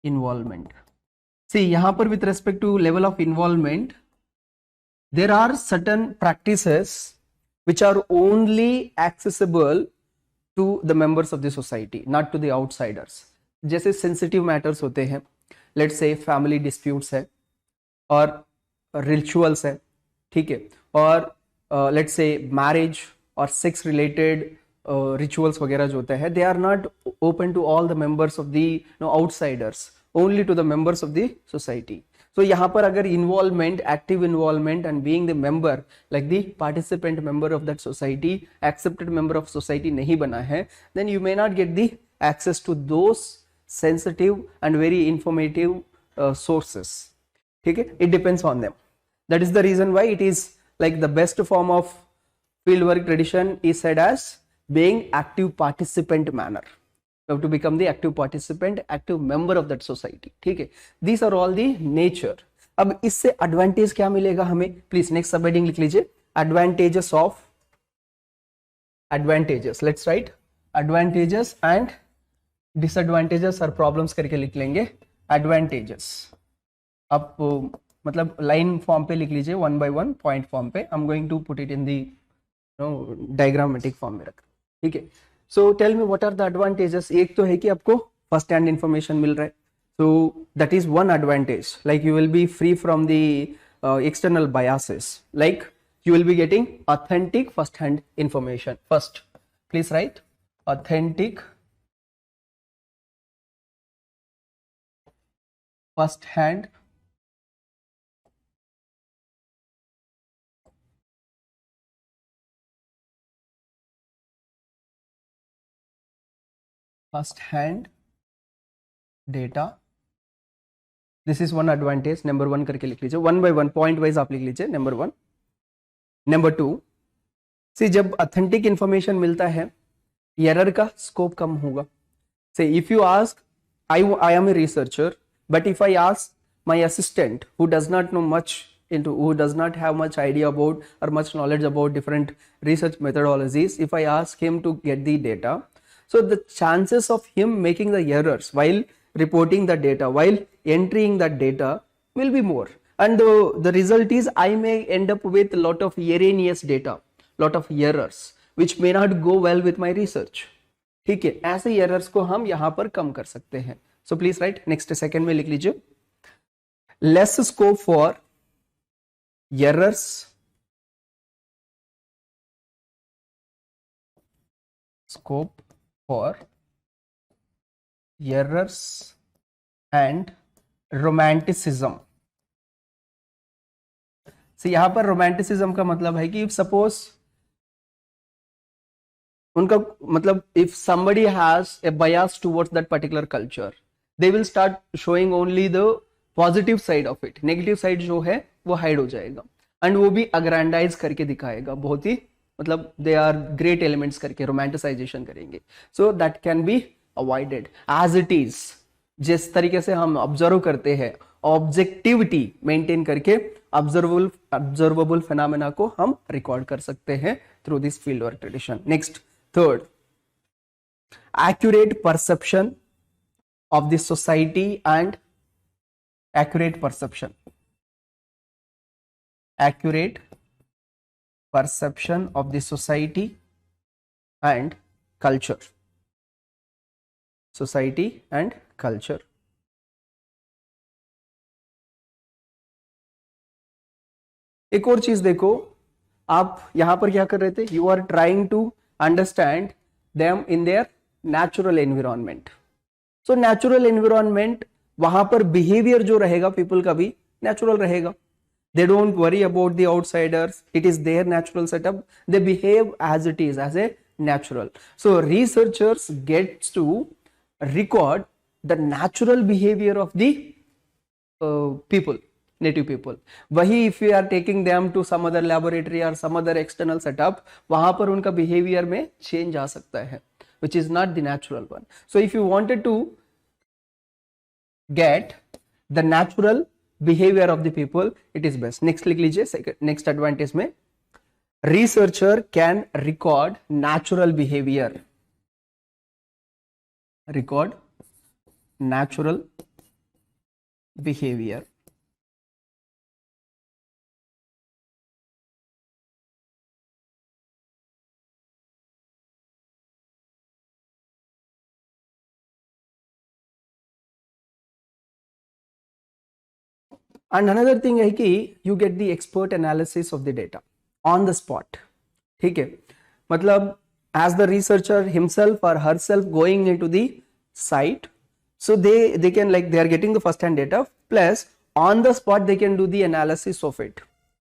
involvement. See, यहाँ पर with respect to level of involvement, there are certain practices which are only accessible to the members of the society, not to the outsiders. जैसे sensitive matters होते हैं, let's say family disputes है और rituals है, ठीक है, और let's say marriage और sex related rituals वगैरह जो होते हैं, they are not open to all the members of the outsiders, only to the members of the society. So यहाँ पर अगर involvement, active involvement and being the member, like the participant member of that society, accepted member of society नहीं बना है, then you may not get the access to those sensitive and very informative sources. ठीक है, it depends on them. That is the reason why it is like the best form of fieldwork tradition is said as being active participant manner. You have to become the active participant, active member of that society. ठीक है, these are all the nature. अब इससे advantage क्या मिलेगा हमें? Please next subheading लिख लीजिए, advantages of, advantages. Let's write advantages and disadvantages or problems करके लिख लेंगे. Advantages. आप मतलब लाइन फॉर्म पे लिख लीजिए, 1 by 1 पॉइंट फॉर्म पे. I'm going to put it in the diagrammatic form में रख. ठीक है, so tell me what are the advantages. एक तो है कि आपको फर्स्ट हैंड इंफॉर्मेशन मिल रहा है, so that is one advantage. Like you will be free from the external biases, like you will be getting authentic first hand information. First, please write authentic first hand first hand data, this is one advantage, number one करके लिख लीजिए, one by one point wise आप लिख लीजिए, number one. Number two, सी जब authentic information मिलता है error का स्कोप कम होगा। से if you ask, I am a researcher, but if I ask my assistant who does not know much who does not have much idea about or much knowledge about different research methodologies, if I ask him to get the data, so the chances of him making the errors while reporting the data, while entering that data will be more, and the result is I may end up with a lot of erroneous data, lot of errors which may not go well with my research। ठीक है, ऐसे errors को हम यहां पर कम कर सकते हैं। So please right, next second में लिख लीजिए, less scope for errors, scope for errors and romanticism. से यहां पर रोमांटिसिज्म का मतलब है कि इफ सपोज उनका मतलब if somebody has a bias towards that particular culture, they will start showing only the positive side of it, negative side जो है वो hide हो जाएगा, and वो भी agrandize करके दिखाएगा, बहुत ही मतलब they are great elements करके romanticization करेंगे। So that can be avoided as it is, जिस तरीके से हम ऑब्जर्व करते हैं ऑब्जेक्टिविटी मेंटेन करके ऑब्जर्वेबल फिनोमेना को हम रिकॉर्ड कर सकते हैं through this field work tradition. Next, third, accurate perception of the society and accurate perception of the society and culture, society and culture। एक और चीज देखो, आप यहां पर क्या कर रहे थे, you are trying to understand them in their natural environment. So natural environment, वहां पर बिहेवियर जो रहेगा पीपल का भी नेचुरल रहेगा, they don't worry about the outsiders, it is their natural setup, they behave as it is, as a natural। So researchers gets to record the natural behavior of the people, native people। वही if you are taking them to some other laboratory or some other external setup, वहां पर उनका behavior में change आ सकता है, which is not the natural one। So if you wanted to get the natural behavior of the people, it is best। next लिख लीजिए, next advantage में researcher can record natural behavior, record natural behavior। And another thing है कि you get the expert analysis of the data on the spot. ठीक है, मतलब as the researcher himself or herself going into the site, so they can, like, they are getting the first hand data, plus on the spot they can do the analysis of it,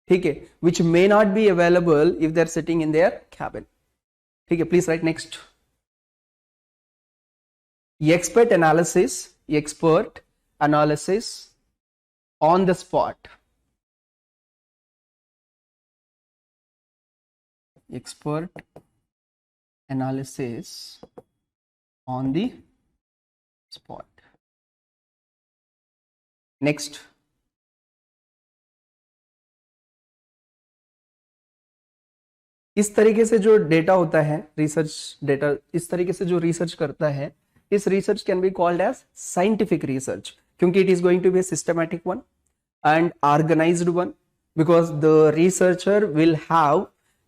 ठीक है, which may not be available if they are sitting in their cabin। ठीक है, please write next, expert analysis on the spot, expert analysis on the spot। next, इस तरीके से जो data होता है, रिसर्च डेटा, इस तरीके से जो रिसर्च करता है, इस research can be called as scientific research, क्योंकि it is going to be a systematic one and organized one, because the researcher will have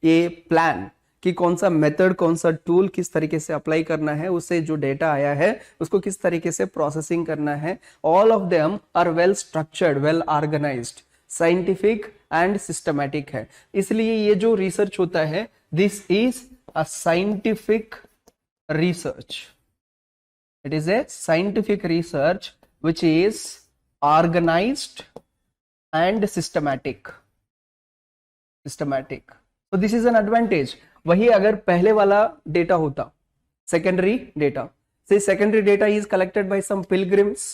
a plan कि कौन सा मेथड, कौन सा टूल किस तरीके से अप्लाई करना है, उससे जो डेटा आया है उसको किस तरीके से प्रोसेसिंग करना है। All of them are well structured, well organized, scientific and systematic है। इसलिए ये जो रिसर्च होता है, this is a scientific research, it is a scientific research which is organized and systematic। so this is an advantage। वही अगर पहले वाला डेटा होता, secondary data, Say secondary data is collected by some pilgrims,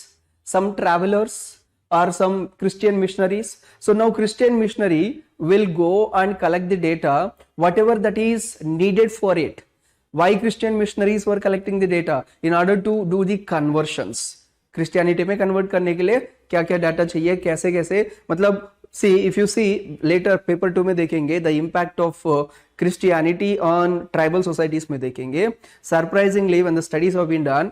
some travelers, or some Christian missionaries. So now Christian missionary will go and collect the data, whatever that is needed for it. Why Christian missionaries were collecting the data? In order to do the conversions. Christianity में convert करने के लिए क्या क्या data चाहिए, कैसे कैसे, मतलब see if you see later paper 2 में देखेंगे the impact of Christianity on tribal societies में देखेंगे. Surprisingly when the studies have been done,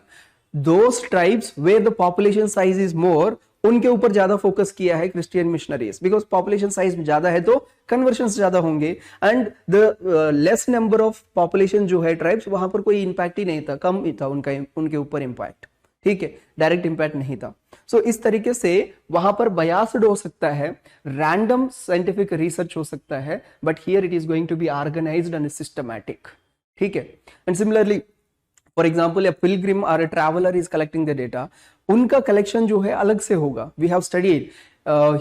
those tribes where the population size is more, उनके ऊपर ज्यादा फोकस किया है Christian missionaries, because population size ज्यादा है तो कन्वर्शन ज्यादा होंगे. And the less number of population जो है ट्राइब्स, वहां पर कोई इंपैक्ट ही नहीं था, कम ही था उनके ऊपर इंपैक्ट. ठीक है, डायरेक्ट इंपैक्ट नहीं था. सो इस तरीके से वहां पर बायस्ड हो सकता है, रैंडम साइंटिफिक रिसर्च हो सकता है, but here it is going to be organized and systematic. ठीक है. And similarly for example, a pilgrim or a traveler is collecting the data, उनका कलेक्शन जो है अलग से होगा. वी हैव स्टडीड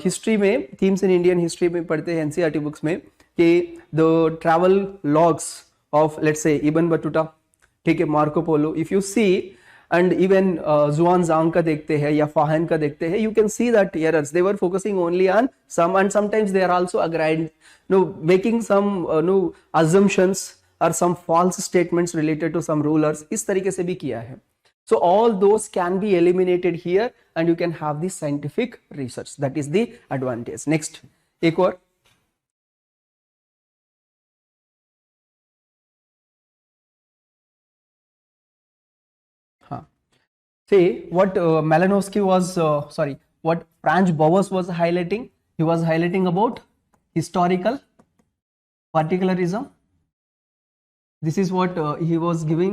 हिस्ट्री में, थीम्स इन इंडियन हिस्ट्री में पढ़ते हैं एनसीईआरटी बुक्स में कि the travel logs of let's say Ibn Battuta, ठीक है, Marco Polo, if you see and even Xuanzang का देखते हैं या फाहन का देखते हैं, you can see that errors, they were focusing only on some and sometimes they are also agreed no making some no assumptions or some false statements related to some rulers. इस तरीके से भी किया है. So all those can be eliminated here and you can have the scientific research. That is the advantage. Next, एक और. हाँ. See what Malinowski was, what Franz Bowers was highlighting. He was highlighting about historical particularism. This is what he was giving,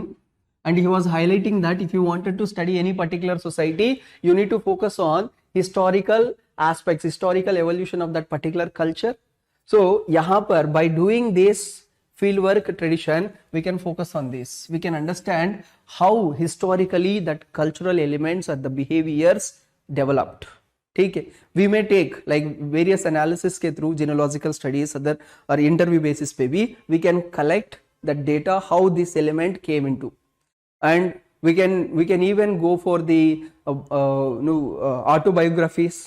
and he was highlighting that if you wanted to study any particular society, you need to focus on historical aspects, historical evolution of that particular culture. So यहाँ पर by doing this fieldwork tradition, we can focus on this. We can understand how historically that cultural elements or the behaviors developed. ठीक है. We may take like various analysis के through genealogical studies, other or interview basis पे भी we can collect that data, how this element came into, and we can even go for the autobiographies,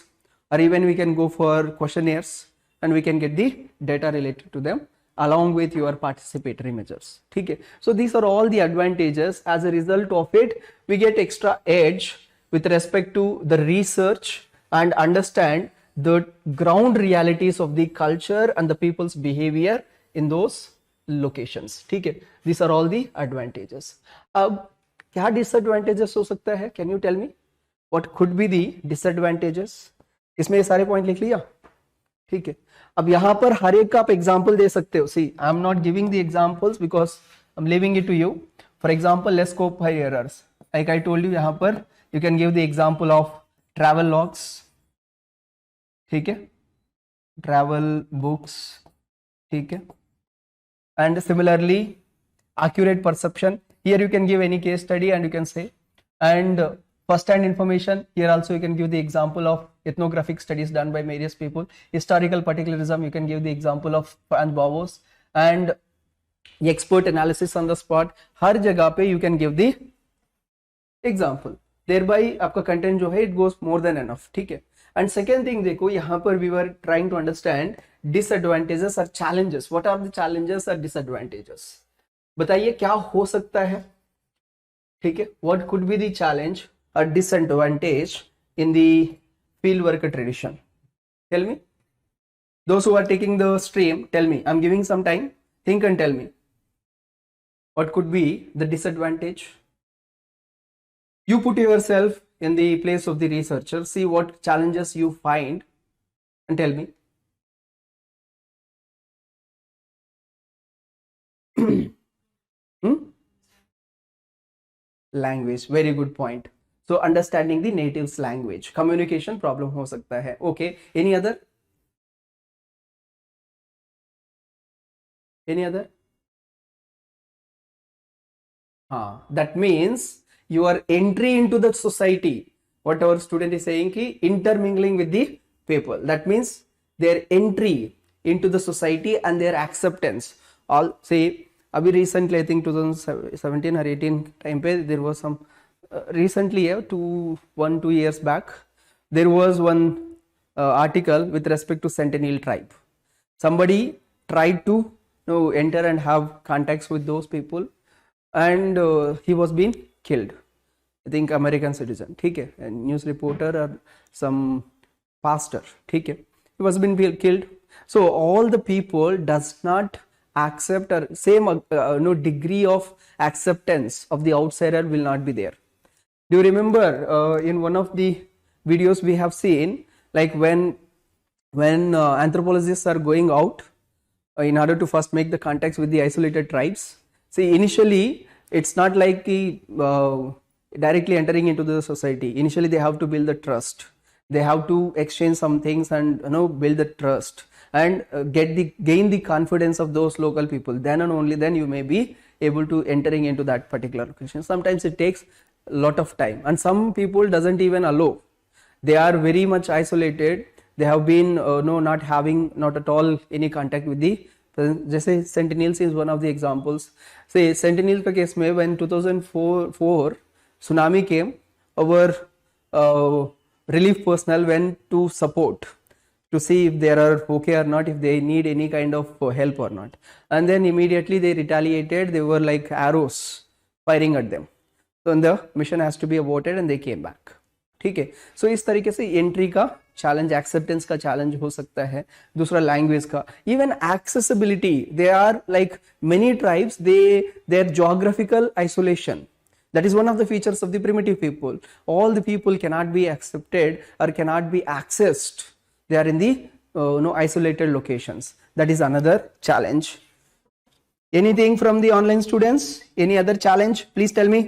or even we can go for questionnaires and we can get the data related to them along with your participatory measures. ठीक है. So these are all the advantages. As a result of it, we get extra edge with respect to the research and understand the ground realities of the culture and the people's behavior in those locations. ठीक है. These are all the advantages. अब क्या disadvantages हो सकता है? Can you tell me what could be the disadvantages? इसमें ये सारे पॉइंट लिख लिया. ठीक है. अब यहाँ पर हर एक का आप एग्जाम्पल दे सकते हो. See, I am not giving the examples because I'm leaving it to you. For example, let's scope by errors. Like I told you, यहाँ पर you can give the example of travel logs. ठीक है. Travel books. ठीक है. And similarly, accurate perception. Here you can give any case study and you can say. And first-hand information. Here also you can give the example of ethnographic studies done by various people. Historical particularism. You can give the example of Franz Bowers. And expert analysis on the spot. हर जगह पे you can give the example. Thereby आपका content जो है it goes more than enough. ठीक है. And second thing देखो, यहाँ पर we were trying to understand disadvantages or challenges. What are the challenges or disadvantages? बताइए क्या हो सकता है. ठीक है. What could be the challenge or disadvantage in the fieldwork tradition? Tell me. Those who are taking the stream, tell me. I'm giving some time. Think and tell me. What could be the disadvantage? You put yourself in the place of the researcher, see what challenges you find and tell me. Language, very good point. So understanding the native's language, communication problem हो सकता है. Okay, any other? Any other? That means your entry into the society, what our student is saying ki intermingling with the people, that means their entry into the society and their acceptance. All say abhi recently I think 2017 or 18 time pe there was some recently, 2 years back, there was one article with respect to Sentinel tribe. Somebody tried to enter and have contacts with those people, and he was being killed. I think American citizen, ठीक है, a news reporter or some pastor, ठीक है, he was being killed. So all the people does not accept or same no degree of acceptance of the outsider will not be there. Do you remember in one of the videos we have seen, like when anthropologists are going out in order to first make the contacts with the isolated tribes? See, initially it's not like directly entering into the society. Initially they have to build the trust, they have to exchange some things and build the trust and gain the confidence of those local people. Then and only then you may be able to entering into that particular location. Sometimes it takes a lot of time, and some people doesn't even allow. They are very much isolated. They have been not at all any contact with the, जैसे Sentinels is one of the examples. Say Sentinel का case में when 2004 tsunami came, our relief personnel went to support to see if they are okay or not, if they need any kind of help or not, and then immediately they retaliated. They were like arrows firing at them. So the mission has to be aborted and they came back. ठीक है. सो इस तरीके से entry का challenge, acceptance का challenge हो सकता है. दूसरा लैंग्वेज का, even accessibility. They are like many tribes, there geographical isolation, that is one of the features of the primitive people. All the people cannot be accepted or cannot be accessed. They are in the isolated locations. That is another challenge. Anything from the online students? Any other challenge? Please tell me.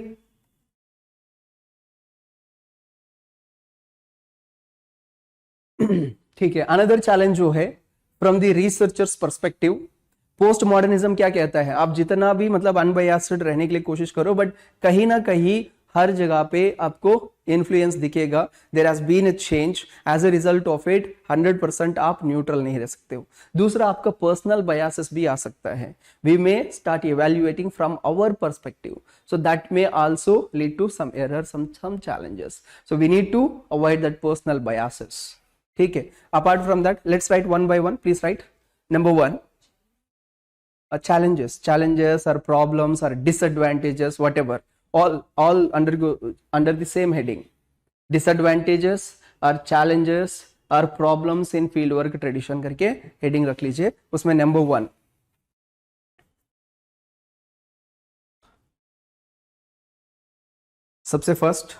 ठीक है. Another challenge जो है from the researchers perspective, post modernism क्या कहता है? आप जितना भी मतलब अनबायस्ड रहने के लिए कोशिश करो, बट कहीं ना कहीं हर जगह पे आपको इन्फ्लुएंस दिखेगा. There has been a change. As a result of it 100% आप न्यूट्रल नहीं रह सकते हो. दूसरा, आपका पर्सनल बायसेस भी आ सकता है. We may start evaluating from our perspective, so that may also lead to some error, some challenges. So we need to avoid that personal biases. ठीक है. Apart from that, let's write one by one. Please write. Number 1, challenges or problems or disadvantages, whatever, all under the same heading. Disadvantages or challenges or problems in fieldwork tradition करके heading रख लीजिए. उसमें number 1, सबसे first,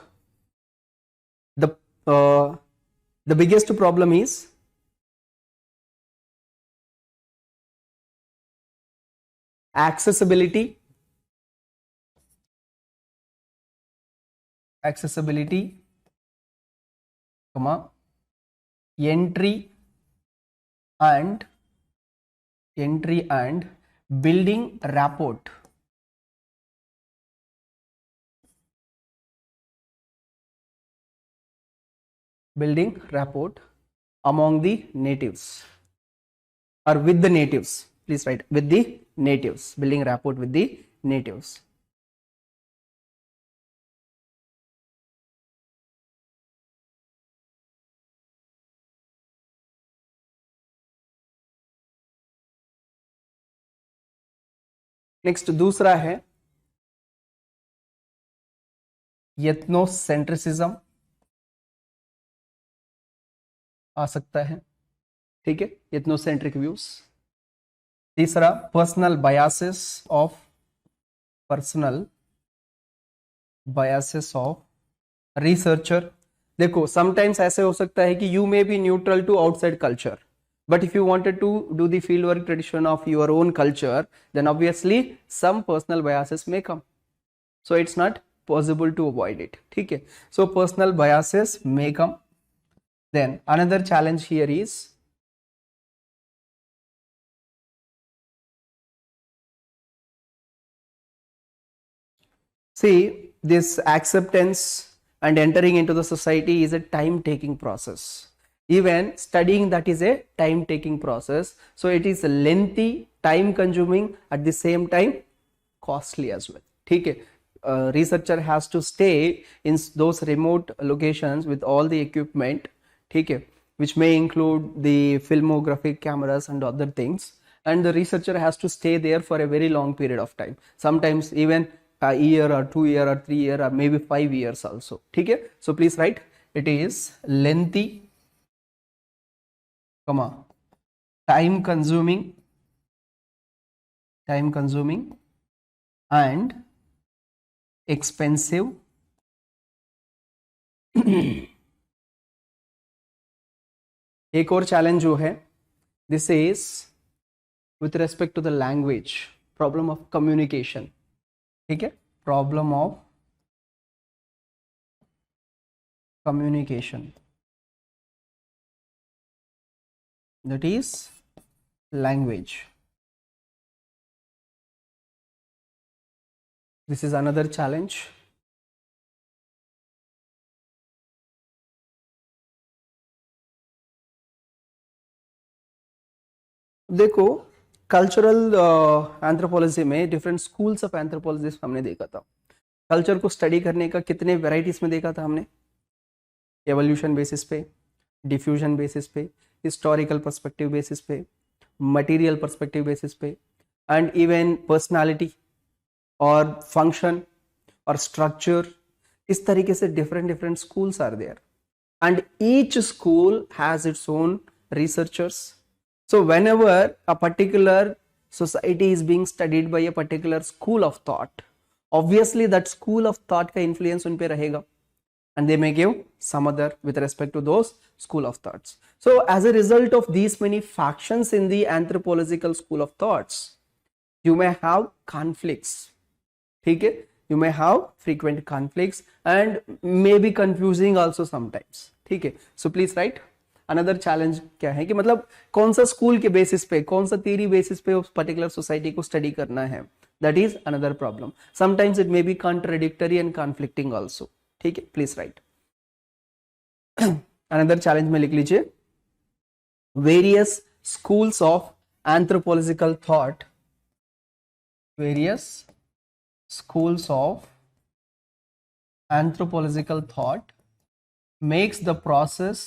the biggest problem is accessibility, entry and building rapport. Among the natives or with the natives. Please write with the natives. Building rapport with the natives. Next दूसरा है ethnocentrism आ सकता है. ठीक है. Ethnocentric views. तीसरा, personal biases of researcher. देखो, sometimes ऐसे हो सकता है कि you may be neutral to outside culture, but if you wanted to do the fieldwork tradition of your own culture, then obviously some personal biases may come, so it's not possible to avoid it. ठीक है. So personal biases may come. Then another challenge here is see, this acceptance and entering into the society is a time taking process. Even studying that is a time taking process, so it is lengthy, time consuming, at the same time costly as well. ठीक है. researcher has to stay in those remote locations with all the equipment, ठीक है, which may include the filmographic cameras and other things, and the researcher has to stay there for a very long period of time, sometimes even a year or 2 year or 3 year or maybe 5 years also, ठीक है. So please write, it is lengthy, comma, time consuming and expensive एक और challenge जो है, this is with respect to the language, problem of communication, ठीक है, problem of communication, that is language. This is another challenge. देखो, cultural anthropology में different schools of anthropology हमने देखा था. कल्चर को स्टडी करने का कितने वेराइटीज में देखा था हमने, एवोल्यूशन बेसिस पे, डिफ्यूजन बेसिस पे, हिस्टोरिकल पर्सपेक्टिव बेसिस पे, मटेरियल पर्सपेक्टिव बेसिस पे, एंड इवन पर्सनालिटी और फंक्शन और स्ट्रक्चर. इस तरीके से different schools are there, and each school has its own researchers. So whenever a particular society is being studied by a particular school of thought, obviously that school of thought का influence उन पे रहेगा, and they may give some other with respect to those school of thoughts. So as a result of these many factions in the anthropological school of thoughts, you may have conflicts, ठीक है, you may have frequent conflicts and may be confusing also sometimes, ठीक है. So please write. Another challenge क्या है कि मतलब कौन सा स्कूल के बेसिस पे, कौन सा थियरी बेसिस पे उस पर्टिकुलर सोसाइटी को स्टडी करना है, that is another problem. Sometimes it may be contradictory and conflicting also, ठीक है. Please write. Another challenge में लिख लीजिए, various schools of anthropological thought, various schools of anthropological thought makes the process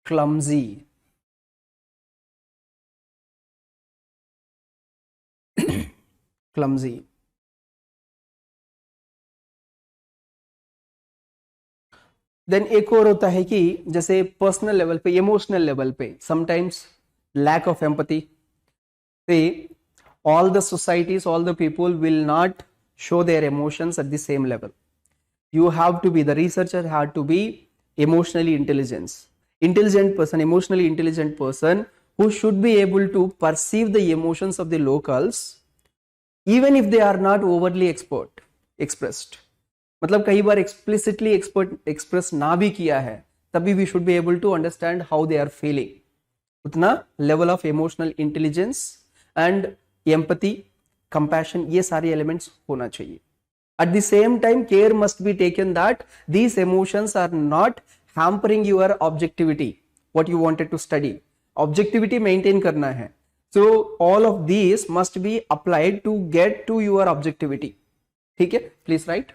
clumsy. clumsy. Then एक और होता है कि जैसे पर्सनल लेवल पे, इमोशनल लेवल पे, समटाइम्स लैक ऑफ एम्पैथी, से all the societies, all the people will not show their emotions at the same level. You have to be, the researcher had to be emotionally intelligent person, emotionally intelligent person who should be able to perceive the emotions of the locals even if they are not overly expressed. मतलब कई बार explicitly express ना भी किया है, तभी we should be able to understand how they are feeling. उतना level of emotional intelligence and empathy, compassion, ये सारे elements होना चाहिए. At the same time, care must be taken that these emotions are not hampering your objectivity, what you wanted to study. Objectivity maintain करना है. So all of these must be applied to get to your objectivity. ठीक है? Please write.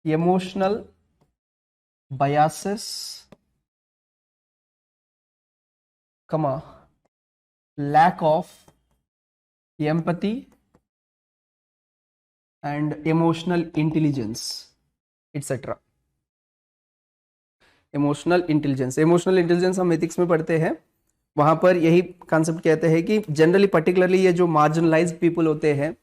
Emotional biases, comma, lack of empathy and emotional intelligence, etc. Emotional intelligence हम ethics में पढ़ते हैं, वहां पर यही कॉन्सेप्ट कहते हैं कि जनरली पर्टिकुलरली ये जो मार्जिनलाइज्ड पीपल होते हैं,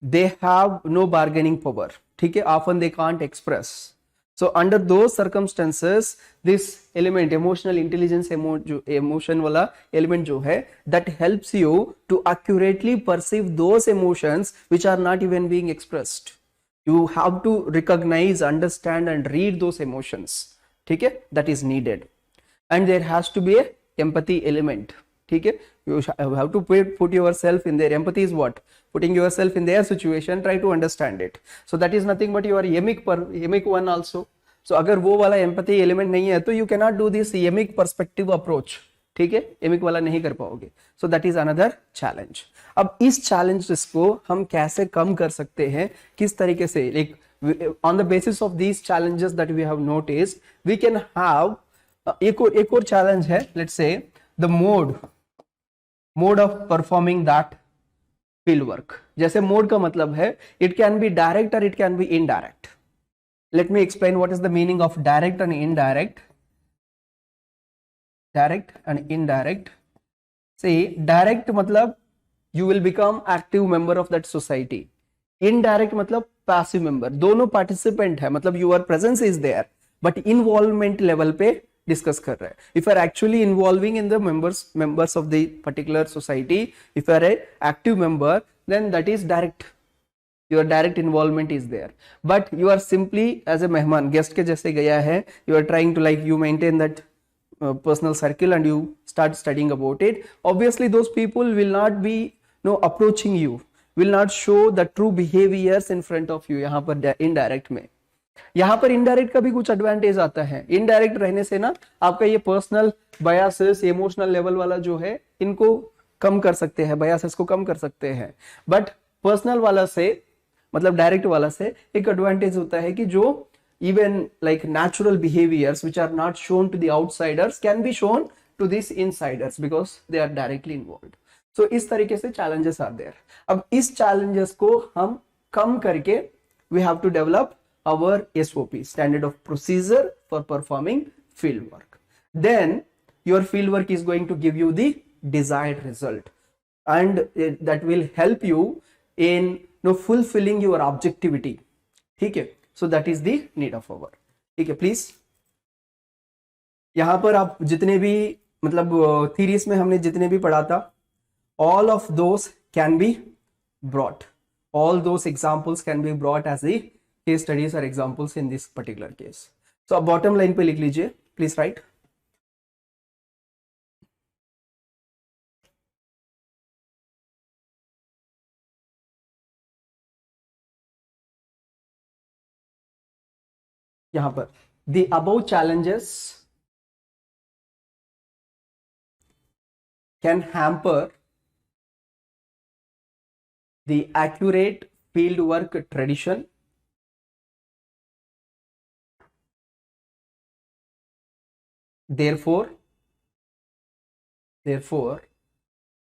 they have no bargaining power, ठीक है, often they can't express. So under those circumstances this element emotional intelligence, emotion वाला एलिमेंट जो है, that helps you to accurately perceive those emotions which are not even being expressed. You have to recognize, understand and read those emotions, ठीक है, that is needed. And there has to be a empathy element, ठीक है. You have to put yourself in there. Empathy is what? Putting yourself in their situation, try to understand it. So that is nothing but your yemic one also. सो अगर वो वाला empathy element नहीं है तो you can not do this emic perspective approach, ठीक है, emic वाला नहीं कर पाओगे. So that is another challenge. अब इस चैलेंजेस को हम कैसे कम कर सकते हैं, किस तरीके से, like on the basis of these challenges that we have noticed, we can have एक और challenge है, let's say the mode of performing that field work. जैसे mode का मतलब है it can be direct or it can be indirect. Let me explain what is the meaning of direct and indirect. Direct and indirect. See, direct मतलब you will become active member of that society. Indirect मतलब passive member. दोनों participant है, मतलब your presence is there, but involvement level पे discuss कर रहे हैं. If you are actually involving in the members of the particular society, if you are a active member, then that is direct. Your direct involvement is there. But you are simply as a mehman, guest के जैसे गया है, you are trying to like you maintain that personal circle and you start studying about it. Obviously those people will not be approaching you, will not show the true behaviors in front of you. यहाँ पर indirect में, यहाँ पर indirect का भी कुछ advantage आता है. इनडायरेक्ट रहने से ना आपका ये पर्सनल बायसेस, इमोशनल लेवल वाला जो है, इनको कम कर सकते हैं, बायसेस को कम कर सकते हैं. बट पर्सनल वाला से, मतलब डायरेक्ट वाला से एक एडवांटेज होता है कि जो even like natural behaviors which are not shown to the outsiders can be shown to these insiders because they are directly involved. So इस तरीके से challenges are there. अब इस challenges को हम कम करके we have to develop our SOP, standard of procedure for performing field work. Then your field work is going to give you the desired result, and that will help you in fulfilling your objectivity. ठीक है. So that is the need of our. ठीक है, please. यहां पर आप जितने भी मतलब थीरीज में हमने जितने भी पढ़ा था, all of those can be brought, all those examples can be brought as the case studies or examples in this particular case. So आप बॉटम लाइन पे लिख लीजिए, प्लीज राइट. यहां पर the above challenges can hamper the accurate field work tradition. Therefore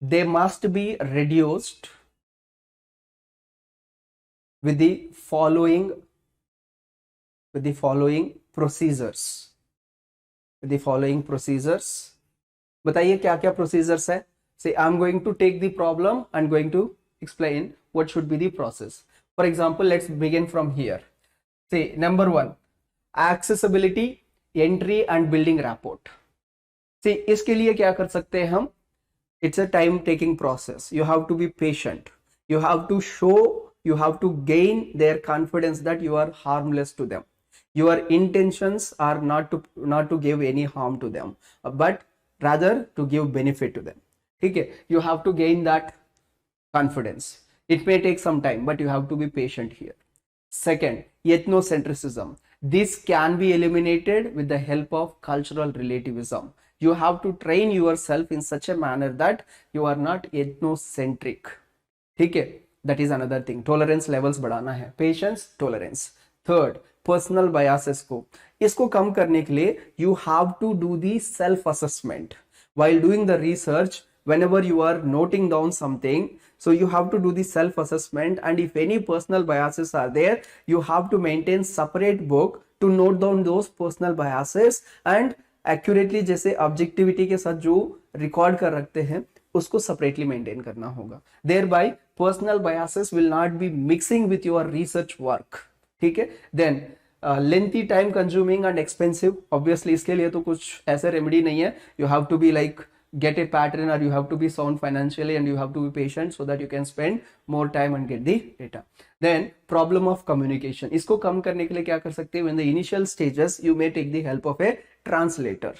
they must be reduced with the following procedures. बताइए क्या क्या procedures है. Say I'm going to take the problem and going to explain what should be the process. For example, let's begin from here. Say number 1, accessibility, entry and building rapport. See, इसके लिए क्या कर सकते हैं हम? It's a time taking process. You have to be patient. You have to show, you have to gain their confidence that you are harmless to them. Your intentions are not to give any harm to them, but rather to give benefit to them. ठीक है. You have to gain that confidence. It may take some time, but you have to be patient here. Second, ethnocentrism. This can be eliminated with the help of cultural relativism. You have to train yourself in such a manner that you are not ethnocentric. ठीक है. That is another thing. Tolerance levels बढ़ाना है. Patience, tolerance. Third, personal biases को, इसको कम करने के लिए you have to do the self assessment while doing the research. Whenever you are noting down something, so you have to do the self assessment, and if any personal biases are there, you have to maintain separate book to note down those personal biases and accurately, जैसे objectivity के साथ जो record कर रखते हैं उसको separately maintain करना होगा. Thereby personal biases will not be mixing with your research work. ठीक है. Then lengthy, time consuming and expensive. Obviously इसके लिए तो कुछ ऐसे रेमेडी नहीं है. You have to be like get a pattern, or you have to be sound financially and you have to be patient so that you can spend more time and get the data. Then problem of communication, इसको कम करने के लिए क्या कर सकते हैं? In the initial stages you may take the help of a translator,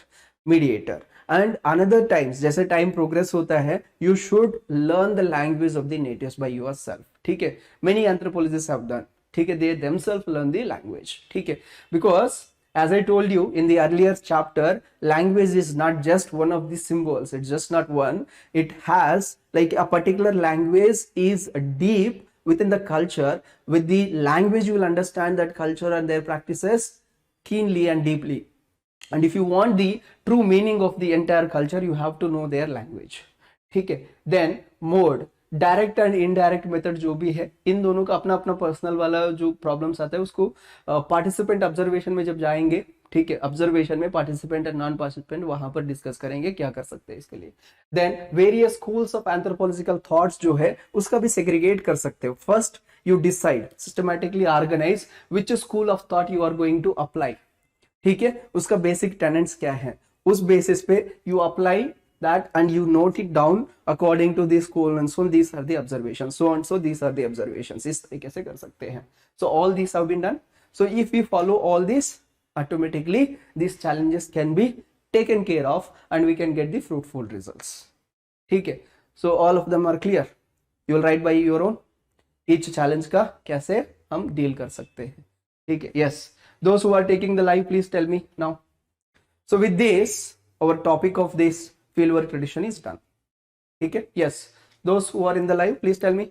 mediator, and another times जैसे time progress होता है you should learn the language of the natives by yourself. ठीक है. Many anthropologists have done. ठीक है. They themselves learn the language. ठीक है. Because as I told you in the earlier chapter, language is not just one of the symbols, it's just not one. It has, like, a particular language is deep within the culture. With the language you will understand that culture and their practices keenly and deeply. And if you want the true meaning of the entire culture, you have to know their language. ठीक है. Then mode, direct and indirect method जो भी है, इन दोनों का अपना अपना personal वाला जो प्रॉब्लम्स आता है उसको पार्टिसिपेंट ऑब्जर्वेशन में जब जाएंगे, ठीक है, ऑब्जर्वेशन में पार्टिसिपेंट एंड नॉन पार्टिसिपेंट वहां पर डिस्कस करेंगे क्या कर सकते हैं इसके लिए. Then various schools of anthropological thoughts जो है उसका भी सेग्रीगेट कर सकते हो. First you decide systematically organize which school of thought you are going to apply. ठीक है, उसका बेसिक टेनेंट्स क्या है, उस बेसिस पे you apply that and you note it down according to this school and so on, these are the observations, so and so these are the observations. इस तरीके से कर सकते हैं. So all these have been done. So if we follow all this, automatically these challenges can be taken care of and we can get the fruitful results. ठीक है. So all of them are clear. You will write by your own each challenge का कैसे हम deal कर सकते हैं. ठीक है. Yes, those who are taking the live, please tell me now. So with this, our topic of this fieldwork tradition is done. Okay, yes, those who are in the live, please tell me.